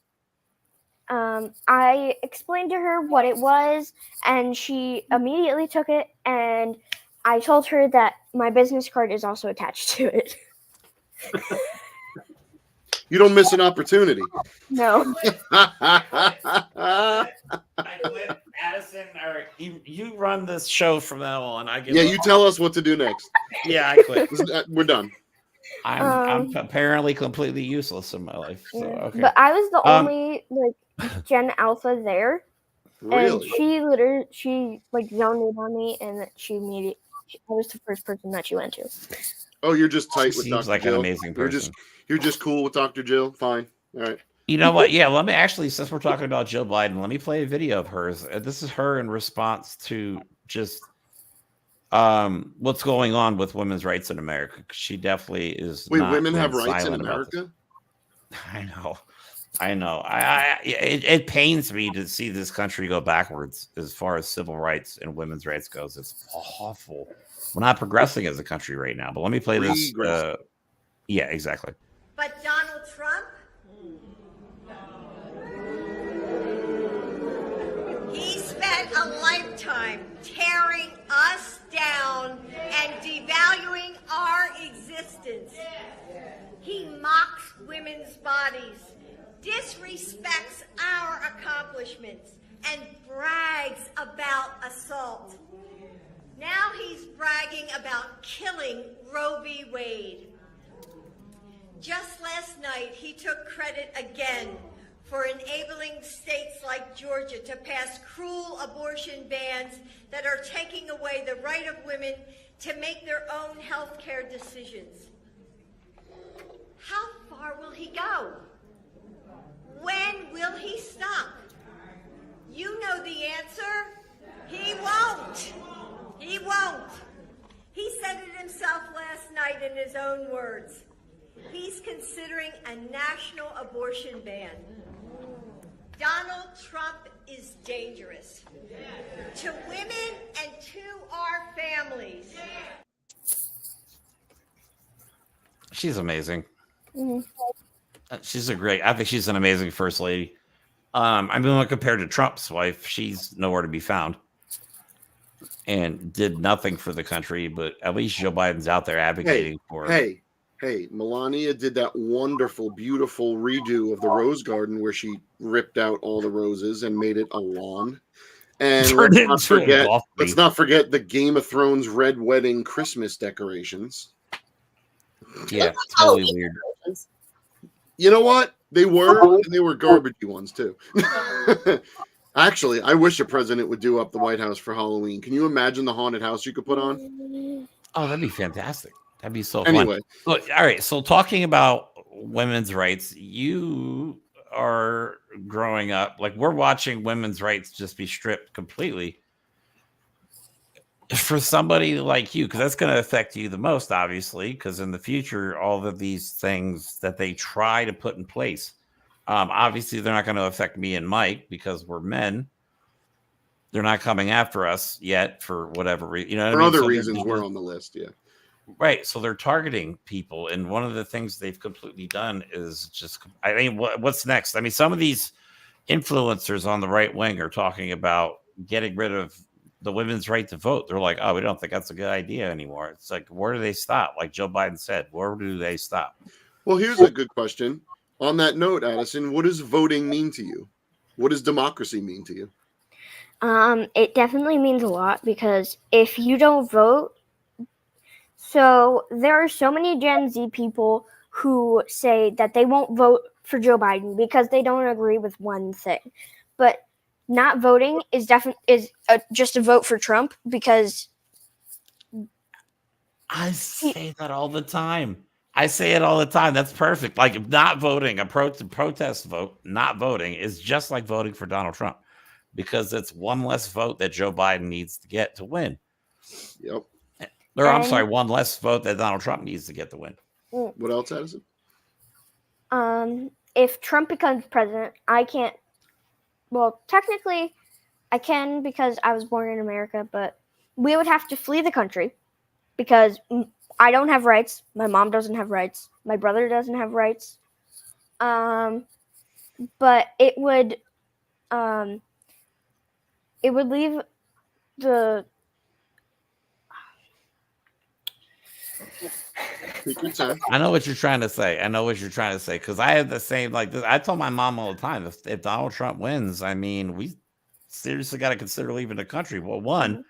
I explained to her what it was, and she immediately took it, and I told her that my business card is also attached to it. You don't miss an opportunity. No. I quit, Addisyn. All right, you run this show from now on. I give Yeah, up. you tell us what to do next. Yeah, I quit. We're done. I'm apparently completely useless in my life. So okay. But I was the only Gen Alpha there, Really? and she zoned in on me, and that I was the first person that she went to. Oh, you're just tight She with seems Dr. like Jill. an amazing person. You're just cool with Dr. Jill. Fine. All right. You know what? Yeah, let me actually, since we're talking about Jill Biden, let me play a video of hers. This is her in response to just what's going on with women's rights in America. She definitely is. Wait, not women have being rights in silent about this. America? I know. It pains me to see this country go backwards as far as civil rights and women's rights goes. It's awful. We're not progressing as a country right now. But let me play this. Yeah, exactly. But Donald Trump, he spent a lifetime tearing us down and devaluing our existence. He mocks women's bodies, disrespects our accomplishments, and brags about assault. Now he's bragging about killing Roe v. Wade. Just last night, he took credit again for enabling states like Georgia to pass cruel abortion bans that are taking away the right of women to make their own health care decisions. How far will he go? When will he stop? You know the answer. He won't. He won't. He said it himself last night in his own words. He's considering a national abortion ban. Donald Trump is dangerous to women and to our families. she's amazing. Mhm. She's I think she's an amazing first lady. I mean, when compared to Trump's wife, she's nowhere to be found and did nothing for the country, but at least Joe Biden's out there advocating for her. Hey, Melania did that wonderful, beautiful redo of the rose garden where she ripped out all the roses and made it a lawn. And let's not forget the Game of Thrones Red Wedding Christmas decorations. Yeah, totally weird. You know what? They were, and they were garbagey ones too. Actually, I wish a president would do up the White House for Halloween. Can you imagine the haunted house you could put on? Oh, that'd be fantastic. That'd be so Anyway. fun. Look, all right. So talking about women's rights, you are growing up, like we're watching women's rights just be stripped completely. For somebody like you, because that's going to affect you the most, obviously, because in the future, all of these things that they try to put in place, obviously, they're not going to affect me and Mike because we're men. They're not coming after us yet for whatever reason. You know, for other reasons, we're on the list. Yeah, right. So they're targeting people, and one of the things they've completely done is just. I mean, what's next? I mean, some of these influencers on the right wing are talking about getting rid of the women's right to vote. They're like, oh, we don't think that's a good idea anymore. It's like, where do they stop? Like Joe Biden said, where do they stop? Well, here's a good question. On that note, Addisyn, what does voting mean to you? What does democracy mean to you? It definitely means a lot because if you don't vote, so there are so many Gen Z people who say that they won't vote for Joe Biden because they don't agree with one thing. But not voting is just a vote for Trump because I say that all the time. I say it all the time. That's perfect. Like not voting, a protest vote, not voting is just like voting for Donald Trump because it's one less vote that Joe Biden needs to get to win. Yep. Or I'm sorry, one less vote that Donald Trump needs to get to win. What else, Addisyn? If Trump becomes president, I can't. Well, technically, I can because I was born in America, but we would have to flee the country because I don't have rights. My mom doesn't have rights. My brother doesn't have rights. But it would leave the. I know what you're trying to say. Because I have the same, like this. I told my mom all the time, if Donald Trump wins, I mean, we seriously got to consider leaving the country. Well, one,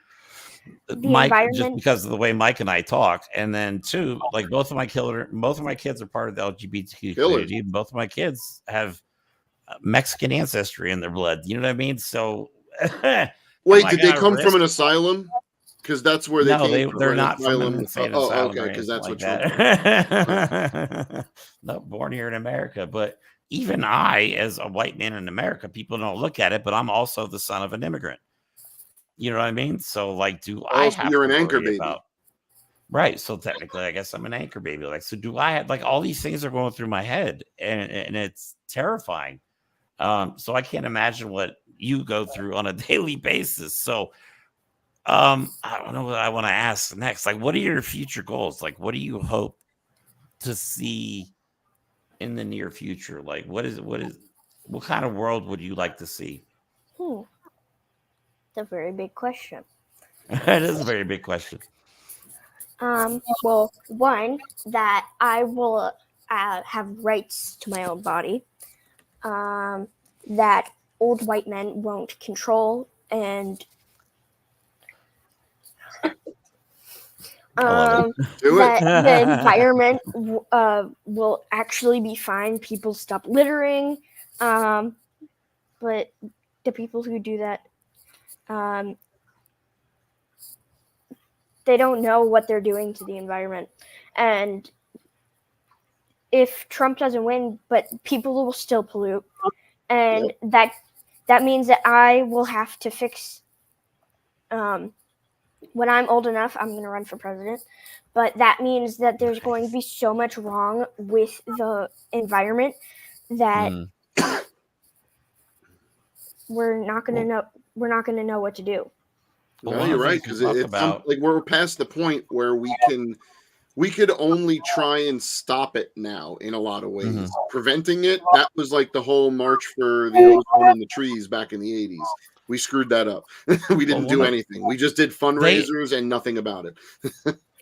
Mike, just because of the way Mike and I talk, and then two, like both of my kids are part of the LGBTQ community. Both of my kids have Mexican ancestry in their blood. You know what I mean? So, wait, did they come from an asylum? Because that's where they came from. They're not from an insane asylum. Okay, because that's like what that. No, born here in America. But even I, as a white man in America, people don't look at it, but I'm also the son of an immigrant. You know what I mean? So, like, you're an anchor baby. Right. So technically, I guess I'm an anchor baby. Like, so do I have, like, all these things are going through my head, and it's terrifying. So I can't imagine what you go through on a daily basis. So I don't know what I want to ask next. Like, what are your future goals? Like, what do you hope to see in the near future? Like, what kind of world would you like to see? It's a very big question. It is a very big question. Well, one, that I will have rights to my own body. That old white men won't control and that the environment will actually be fine. People stop littering. But the people who do that, they don't know what they're doing to the environment. And if Trump doesn't win, but people will still pollute. And that means that I will have to fix when I'm old enough, I'm going to run for president. But that means that there's going to be so much wrong with the environment that we're not going to know. We're not going to know what to do. No, you're right, because it's like we're past the point where we can we could only try and stop it now in a lot of ways. Mhm. Preventing it, that was like the whole march for the ozone in the trees back in the 80s. We screwed that up. We didn't do anything. We just did fundraisers and nothing about it.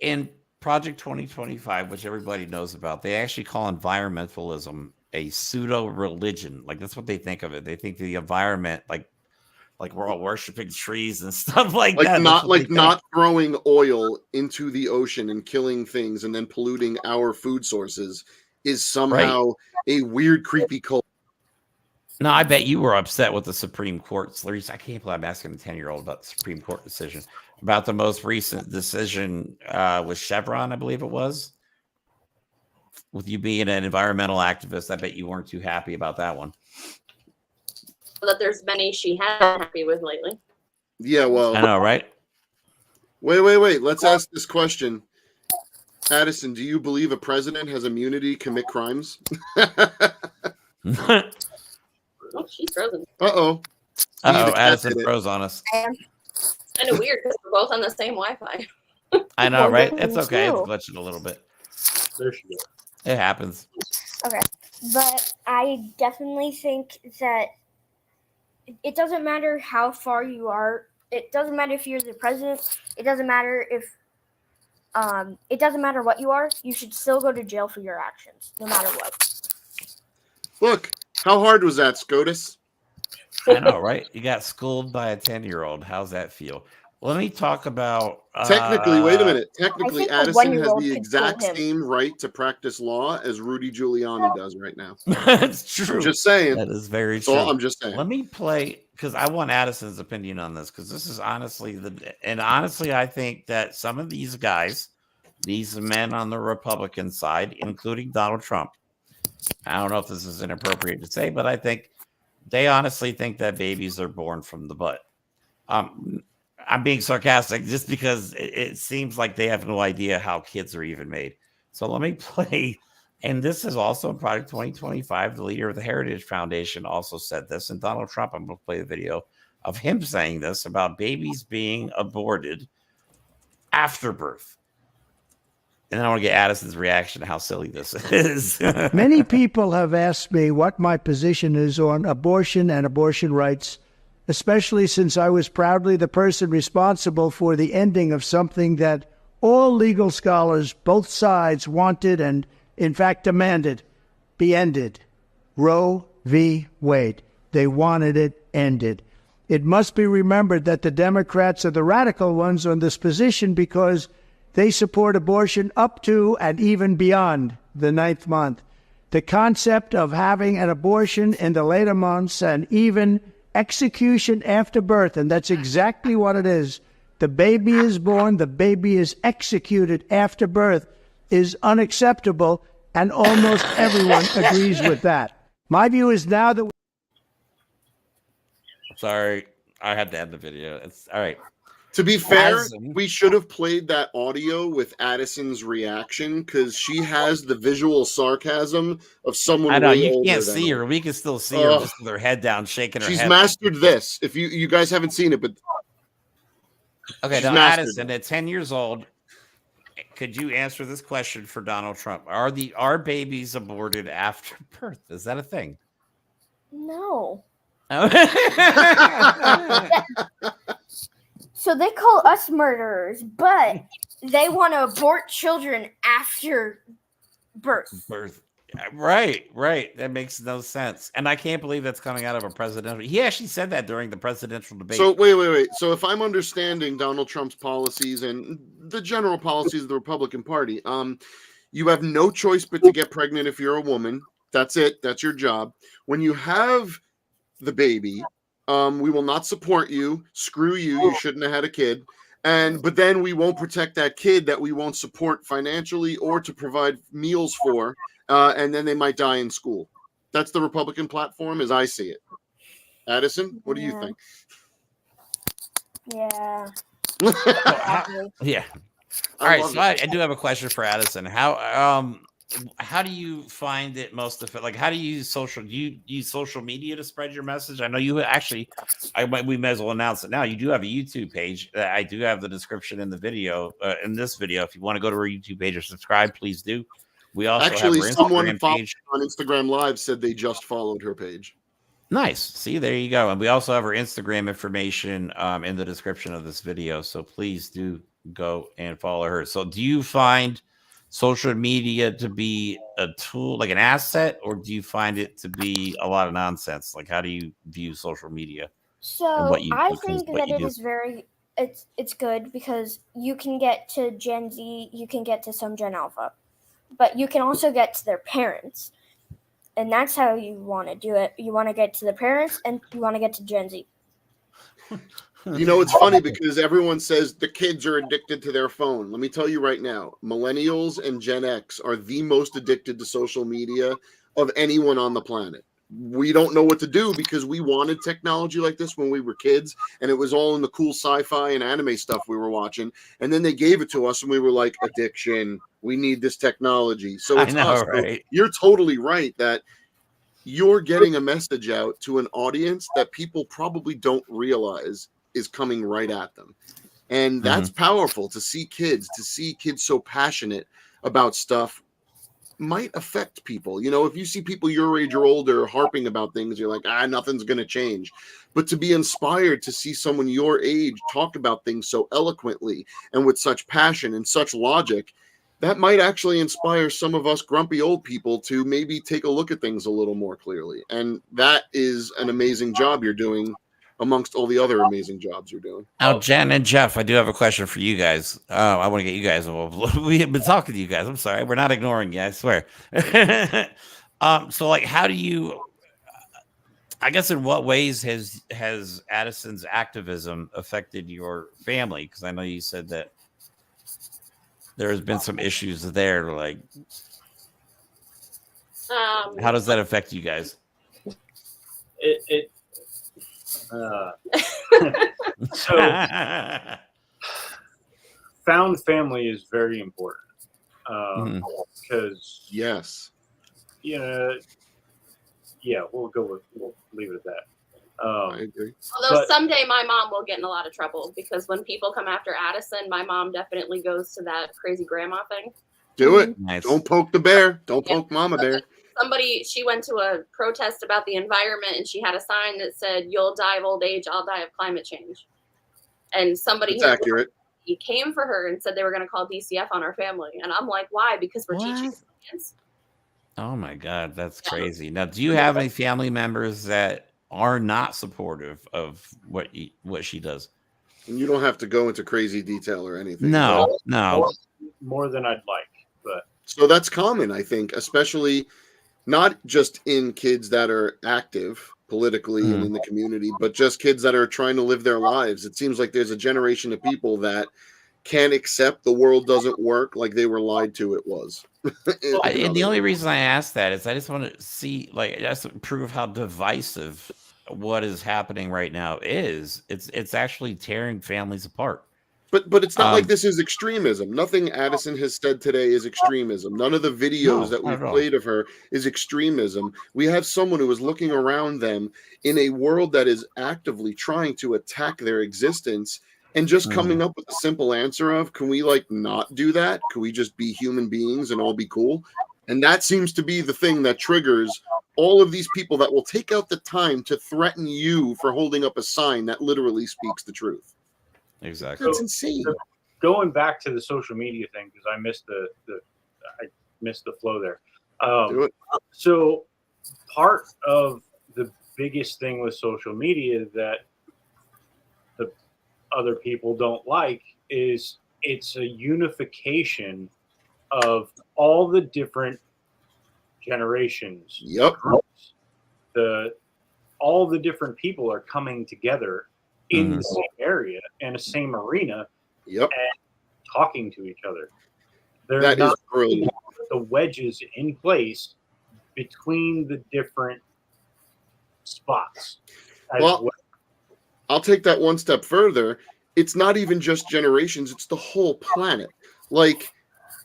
In Project 2025, which everybody knows about, they actually call environmentalism a pseudo religion. Like that's what they think of it. They think the environment, like we're all worshiping trees and stuff like that. Not throwing oil into the ocean and killing things and then polluting our food sources is somehow a weird, creepy cult. No, I bet you were upset with the Supreme Court. I can't believe I'm asking a 10-year-old about the Supreme Court decision, about the most recent decision with Chevron, I believe it was. With you being an environmental activist, I bet you weren't too happy about that one. That there's many she hasn't been happy with lately. Yeah, well, I know, right? Wait. Let's ask this question. Addisyn, do you believe a president has immunity to commit crimes? Oh, she's frozen. Uh-oh. Addisyn froze on us. It's kind of weird because we're both on the same Wi-Fi. I know, Well, right? then It's okay. It's too. glitching a little bit. There she goes. It happens. Okay. But I definitely think that it doesn't matter how far you are. It doesn't matter if you're the president. It doesn't matter if it doesn't matter what you are. You should still go to jail for your actions, no matter what. Look, how hard was that, SCOTUS? I know, right? You got schooled by a 10-year-old. How's that feel? Let me talk about Technically, wait a minute. Technically, think a Addisyn has one-year-old the could exact kill him. same right to practice law as Rudy Giuliani does right now. It's true. I'm just saying. That is very That's true. all I'm just saying. Let me play, because I want Addison's opinion on this, because this is honestly honestly, I think that some of these guys, these men on the Republican side, including Donald Trump, I don't know if this is inappropriate to say, but I think they honestly think that babies are born from the butt. I'm being sarcastic just because it seems like they have no idea how kids are even made. So let me play. And this is also in Project 2025. The leader of the Heritage Foundation also said this. And Donald Trump, I'm going to play the video of him saying this about babies being aborted after birth. And then I want to get Addison's reaction to how silly this is. Many people have asked me what my position is on abortion and abortion rights, especially since I was proudly the person responsible for the ending of something that all legal scholars, both sides, wanted and, in fact, demanded be ended. Roe v. Wade. They wanted it ended. It must be remembered that the Democrats are the radical ones on this position because they support abortion up to and even beyond the 9th month. The concept of having an abortion in the later months and even execution after birth, and that's exactly what it is. The baby is born, the baby is executed after birth, is unacceptable, and almost everyone agrees with that. My view is now that... Sorry, I had to end the video. It's all right. To be fair, Addisyn. we should have played that audio with Addison's reaction because she has the visual sarcasm of someone. I know way you older can't than see her. We can still see her just with her head down, shaking her She's head. mastered this. If you guys haven't seen it, but Okay, she's now mastered Addisyn, it. at 10 years old, could you answer this question for Donald Trump? Are babies aborted after birth? Is that a thing? No. Oh. So they call us murderers, but they want to abort children after birth. Right. That makes no sense. And I can't believe that's coming out of a presidential. He actually said that during the presidential debate. So wait. So if I'm understanding Donald Trump's policies and the general policies of the Republican Party, you have no choice but to get pregnant if you're a woman. That's it. That's your job. When you have the baby, we will not support you. Screw you. You shouldn't have had a kid. But then we won't protect that kid that we won't support financially or to provide meals for. And then they might die in school. That's the Republican platform as I see it. Addisyn, what do you think? Yeah. Yeah. All right. So I do have a question for Addisyn. How how do you find it most effective? Like, how do you use social? Do you use social media to spread your message? I know you actually. We may as well announce it now. You do have a YouTube page. I do have the description in the video. In this video, if you want to go to our YouTube page or subscribe, please do. We also Actually, have our someone Instagram page on Instagram Live said they just followed her page. Nice. See, there you go. And we also have our Instagram information in the description of this video. So please do go and follow her. So do you find social media to be a tool, like an asset, or do you find it to be a lot of nonsense? Like, how do you view social media? So I think that it is it's good because you can get to Gen Z, you can get to some Gen Alpha, but you can also get to their parents. And that's how you want to do it. You want to get to the parents and you want to get to Gen Z. You know, it's funny because everyone says the kids are addicted to their phone. Let me tell you right now, millennials and Gen X are the most addicted to social media of anyone on the planet. We don't know what to do because we wanted technology like this when we were kids, and it was all in the cool sci-fi and anime stuff we were watching. And then they gave it to us and we were like, addiction. We need this technology. So it's us. Right? So you're totally right that you're getting a message out to an audience that people probably don't realize is coming right at them. And that's powerful to see kids so passionate about stuff might affect people. You know, if you see people your age or older harping about things, you're like, nothing's going to change. But to be inspired to see someone your age talk about things so eloquently and with such passion and such logic, that might actually inspire some of us grumpy old people to maybe take a look at things a little more clearly. And that is an amazing job you're doing amongst all the other amazing jobs you're doing. Now, Jen and Jeff, I do have a question for you guys. I want to get you guys involved. We have been talking to you guys. I'm sorry. We're not ignoring you. I swear. So, like, how do you, I guess, in what ways has Addisyn's activism affected your family? Because I know you said that there has been some issues there. Like, how does that affect you guys? So found family is very important because yes, we'll leave it at that. I agree. Although someday my mom will get in a lot of trouble because when people come after Addisyn, my mom definitely goes to that crazy grandma thing. Do it. Nice. Don't poke the bear. Don't poke Mama Bear. She went to a protest about the environment and she had a sign that said, "You'll die of old age, I'll die of climate change." And somebody he came for her and said they were going to call DCF on our family. And I'm like, why? Because we're teaching science. Oh my God, that's crazy. Now, do you have any family members that are not supportive of what she does? And you don't have to go into crazy detail or anything. No. More than I'd like, but so that's common, I think, especially not just in kids that are active politically and in the community, but just kids that are trying to live their lives. It seems like there's a generation of people that can't accept the world doesn't work like they were lied to it was. And the only reason I ask that is I just want to see, like, just to prove how divisive what is happening right now is. It's actually tearing families apart. But it's not like this is extremism. Nothing Addisyn has said today is extremism. None of the videos that we've played of her is extremism. We have someone who is looking around them in a world that is actively trying to attack their existence and just coming up with a simple answer of, can we not do that? Can we just be human beings and all be cool? And that seems to be the thing that triggers all of these people that will take out the time to threaten you for holding up a sign that literally speaks the truth. Exactly. That's insane. Going back to the social media thing, because I missed the flow there. So part of the biggest thing with social media that the other people don't like is it's a unification of all the different generations. Yep. All the different people are coming together in the same area and a same arena, and talking to each other. They're not putting the wedges in place between the different spots. Well, I'll take that one step further. It's not even just generations; it's the whole planet. Like,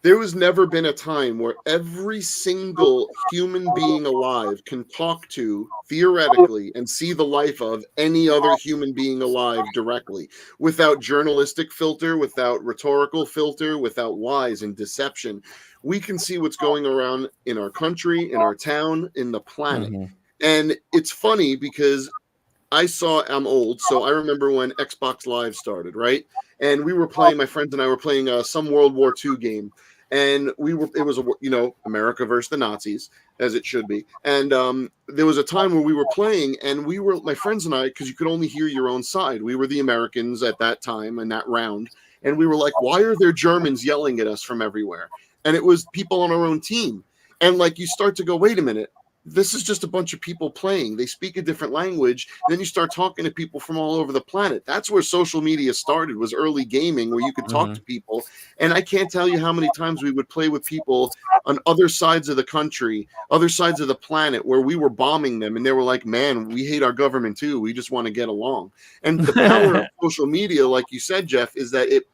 There has never been a time where every single human being alive can talk to, theoretically, and see the life of any other human being alive directly, without journalistic filter, without rhetorical filter, without lies and deception. We can see what's going around in our country, in our town, in the planet. And it's funny because I'm old, so I remember when Xbox Live started, right? And we were playing, my friends and I were playing some World War II game. And it was, America versus the Nazis, as it should be. And there was a time where we were playing, and my friends and I, because you could only hear your own side. We were the Americans at that time in that round. And we were like, why are there Germans yelling at us from everywhere? And it was people on our own team. And like, you start to go, wait a minute. This is just a bunch of people playing. They speak a different language. Then you start talking to people from all over the planet. That's where social media started, was early gaming, where you could talk to people. And I can't tell you how many times we would play with people on other sides of the country, other sides of the planet, where we were bombing them. And they were like, man, we hate our government too. We just want to get along. And the power of social media, like you said, Jeff, is that it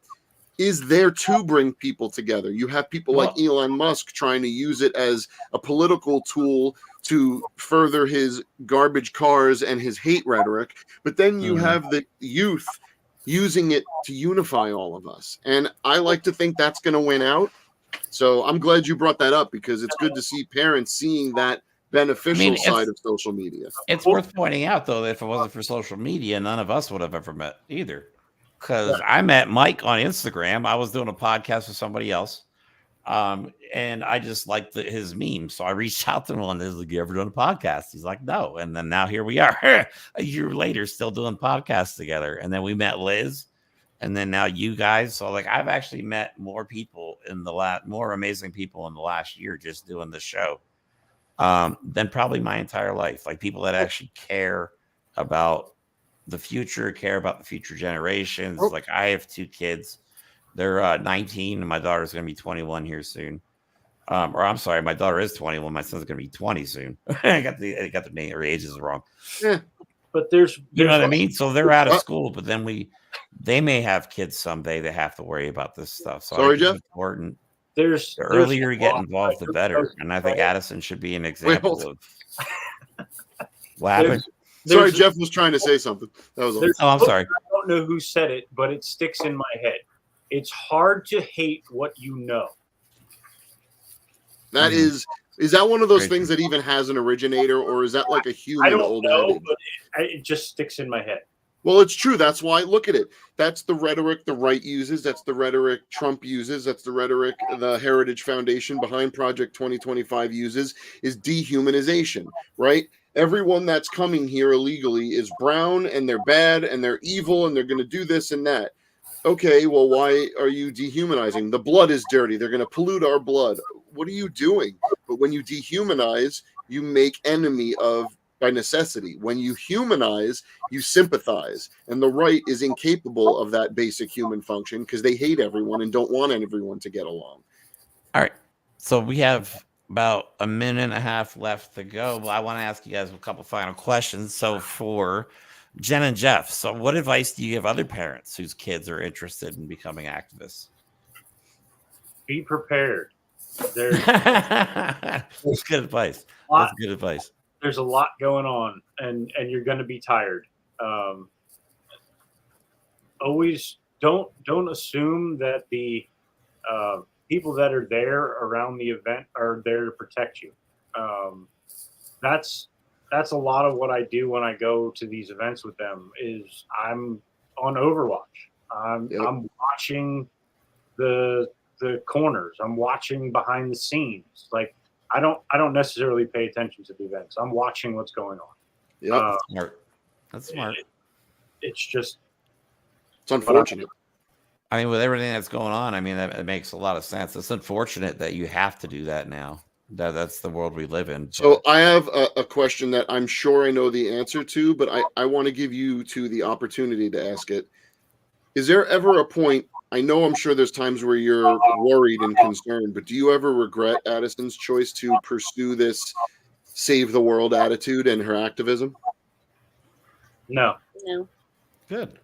is there to bring people together. You have people like Elon Musk trying to use it as a political tool to further his garbage cars and his hate rhetoric. But then you have the youth using it to unify all of us. And I like to think that's going to win out. So I'm glad you brought that up, because it's good to see parents seeing that beneficial side of social media. It's worth pointing out, though, that if it wasn't for social media, none of us would have ever met either. Because I met Mike on Instagram. I was doing a podcast with somebody else. And I just liked his meme. So I reached out to him and was like, you ever done a podcast? He's like, no. And then now here we are a year later, still doing podcasts together. And then we met Liz, and then now you guys. So like, I've actually met more people more amazing people in the last year, just doing the show, than probably my entire life. Like, people that actually care about the future, care about the future generations. Like, I have 2 kids. They're 19, and my daughter's going to be 21 here soon. Or I'm sorry, my daughter is 21. My son's going to be 20 soon. I got the name or ages wrong. Yeah. But there's you know what I mean? So they're out of school, but then they may have kids someday that have to worry about this stuff. So sorry, Jeff. It's important. The earlier you get involved, the better. And I think Addisyn should be an example of what happened. Sorry, Jeff was trying to say something. That was all. I'm sorry. I don't know who said it, but it sticks in my head. It's hard to hate what you know. That is that one of those things that even has an originator, or is that like a human? I don't old know, adage? but it just sticks in my head. Well, it's true. That's why, look at it. That's the rhetoric the right uses. That's the rhetoric Trump uses. That's the rhetoric the Heritage Foundation behind Project 2025 uses, is dehumanization, right? Everyone that's coming here illegally is brown, and they're bad, and they're evil, and they're going to do this and that. Okay, well, why are you dehumanizing? The blood is dirty. They're going to pollute our blood. What are you doing? But when you dehumanize, you make enemy of by necessity. When you humanize, you sympathize. And the right is incapable of that basic human function, because they hate everyone and don't want everyone to get along. All right. So we have about a minute and a half left to go. But I want to ask you guys a couple final questions. So for Jen and Jeff, so what advice do you give other parents whose kids are interested in becoming activists? Be prepared. That's good advice. That's good advice. There's a lot going on, and you're going to be tired. Always don't assume that the people that are there around the event are there to protect you. That's a lot of what I do when I go to these events with them. Is I'm on Overwatch. I'm watching the corners. I'm watching behind the scenes. Like, I don't necessarily pay attention to the events. I'm watching what's going on. Yeah, smart. That's smart. It's unfortunate. I mean, with everything that's going on, I mean, that makes a lot of sense. It's unfortunate that you have to do that now. That's the world we live in. So I have a question that I'm sure I know the answer to, but I want to give you two the opportunity to ask it. Is there ever a point, I'm sure there's times where you're worried and concerned, but do you ever regret Addisyn's choice to pursue this save the world attitude and her activism? No. Good.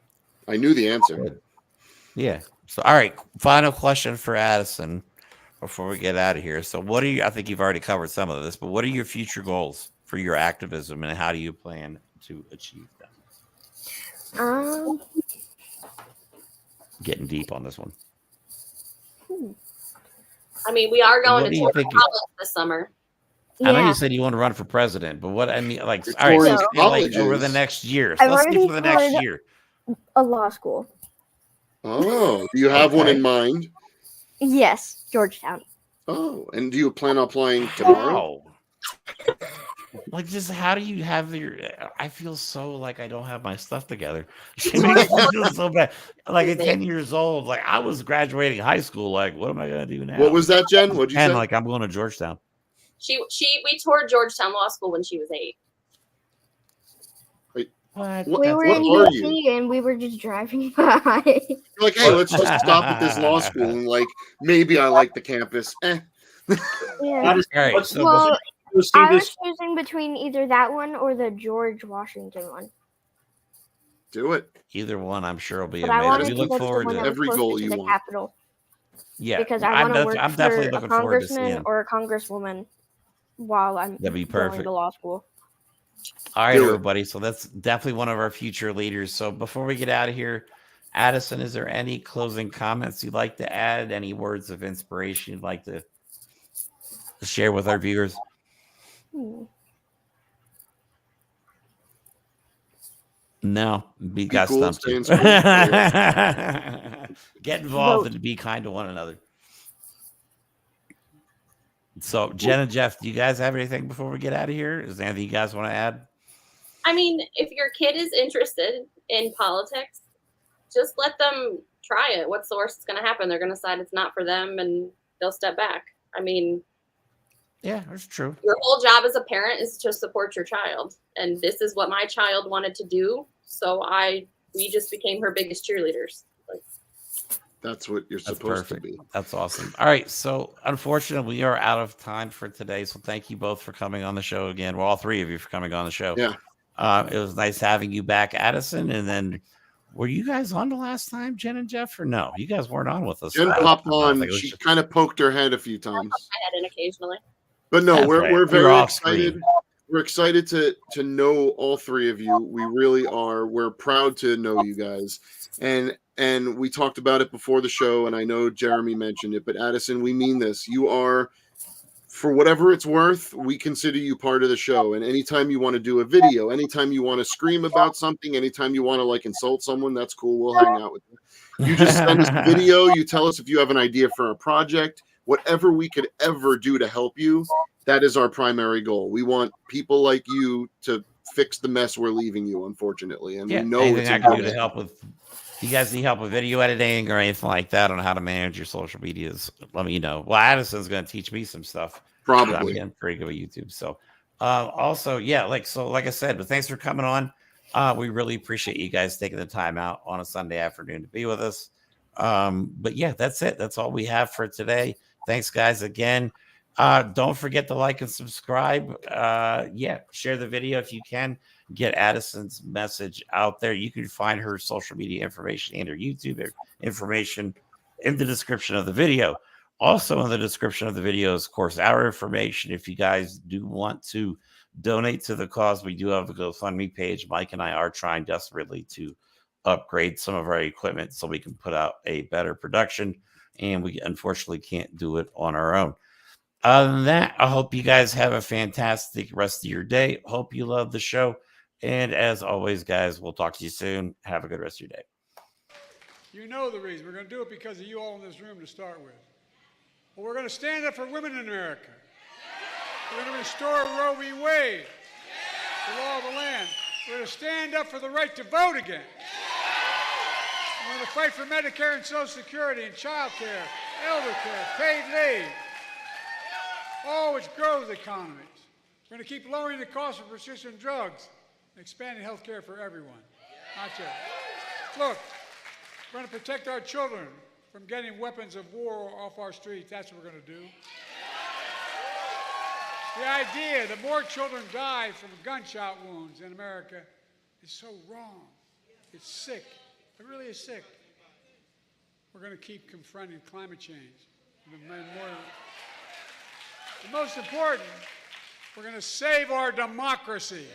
I knew the answer. Good. Yeah. So, all right. Final question for Addisyn. before we get out of here. So, what are you? I think you've already covered some of this, but what are your future goals for your activism, and how do you plan to achieve them? Getting deep on this one. I mean, we are going What to do you tour think college this summer. I know Yeah. you said you want to run for president, but what I mean, like, You're all right, so touring say, like over the colleges. next year. I've Let's say already for the next toured year. a law school. Oh, do you have one Okay. in mind? Yes, Georgetown. Oh, and do you plan on applying tomorrow? How? Like, just how do you have your? I feel so like I don't have my stuff together. She makes me feel so bad. Like at 10 years old, like I was graduating high school. Like, what am I gonna do now? What was that, Jen? What'd you And say? like, I'm going to Georgetown. We toured Georgetown Law School when she was 8. What? We were in what are you? DC and we were just driving by. You're like, hey, let's just stop at this law school and like maybe I like the campus. Yeah. Addisyn, All right, what's- so Well, go see I this. was choosing between either that one or the George Washington one. Do it. Either one, I'm sure will be But I amazing. wanted We to look go to the forward one to that it. was Every closer goal to you the want. Capitol. Yeah, Because I want to work I'm for definitely a looking forward to seeing congressman it. or a congresswoman while I'm That'd be going perfect. to law school. All right, Do it. everybody. So that's definitely one of our future leaders. So before we get out of here, Addisyn, is there any closing comments you'd like to add? Any words of inspiration you'd like to share with our viewers? No, got cool, stumped. stay You. in school. Get involved Vote. and be kind to one another. So, Jen and Jeff, do you guys have anything before we get out of here? Is there anything you guys want to add? I mean, if your kid is interested in politics, just let them try it. What's the worst that's going to happen? They're going to decide it's not for them and they'll step back. I mean, Yeah, that's true. your whole job as a parent is to support your child. And this is what my child wanted to do. So we just became her biggest cheerleaders. Like, That's what you're That's supposed perfect. to be. That's awesome. All right. So, unfortunately, we are out of time for today. So, thank you both for coming on the show again. Well, all three of you for coming on the show. Yeah. It was nice having you back, Addisyn. And then, were you guys on the last time, Jen and Jeff, or no? You guys weren't on with us. Jen last popped time. I don't on. think it was She just- kind of poked her head a few times. I had in occasionally. But no, That's we're right. We were very off excited. screen. We're excited to know all three of you. We really are. We're proud to know you guys. And we talked about it before the show, and I know Jeremy mentioned it, but Addisyn, we mean this. You are, for whatever it's worth, we consider you part of the show. And anytime you want to do a video, anytime you want to scream about something, anytime you want to like insult someone, that's cool. We'll hang out with you. You just send us a video. You tell us if you have an idea for a project, whatever we could ever do to help you. That is our primary goal. We want people like you to fix the mess we're leaving you, unfortunately. And Yeah, we know anything it's I a can do good to help with. If you guys need help with video editing or anything like that on how to manage your social medias, let me know. Well, Addisyn's going to teach me some stuff. I'm probably. getting pretty good with YouTube. So, also, yeah, like I said, but thanks for coming on. We really appreciate you guys taking the time out on a Sunday afternoon to be with us. But yeah, that's it. That's all we have for today. Thanks, guys, again. Don't forget to like and subscribe. Yeah, share the video if you can. Get Addisyn's message out there. You can find her social media information and her YouTube information in the description of the video. Also in the description of the video is, of course, our information. If you guys do want to donate to the cause, we do have a GoFundMe page. Mike and I are trying desperately to upgrade some of our equipment so we can put out a better production, and we unfortunately can't do it on our own. Other than that, I hope you guys have a fantastic rest of your day. Hope you love the show. And as always, guys, we'll talk to you soon. Have a good rest of your day. You know the reason. We're going to do it because of you all in this room to start with. But we're going to stand up for women in America. We're going to restore Roe v. Wade, the law of the land. We're going to stand up for the right to vote again. We're going to fight for Medicare and Social Security and child care, elder care, paid leave, all which grows economies. We're going to keep lowering the cost of prescription drugs and expanding health care for everyone. Not just. Look, we're going to protect our children from getting weapons of war off our streets. That's what we're going to do. The idea that more children die from gunshot wounds in America is so wrong. It's sick. It really is sick. We're going to keep confronting climate change. The most important, we're going to save our democracy.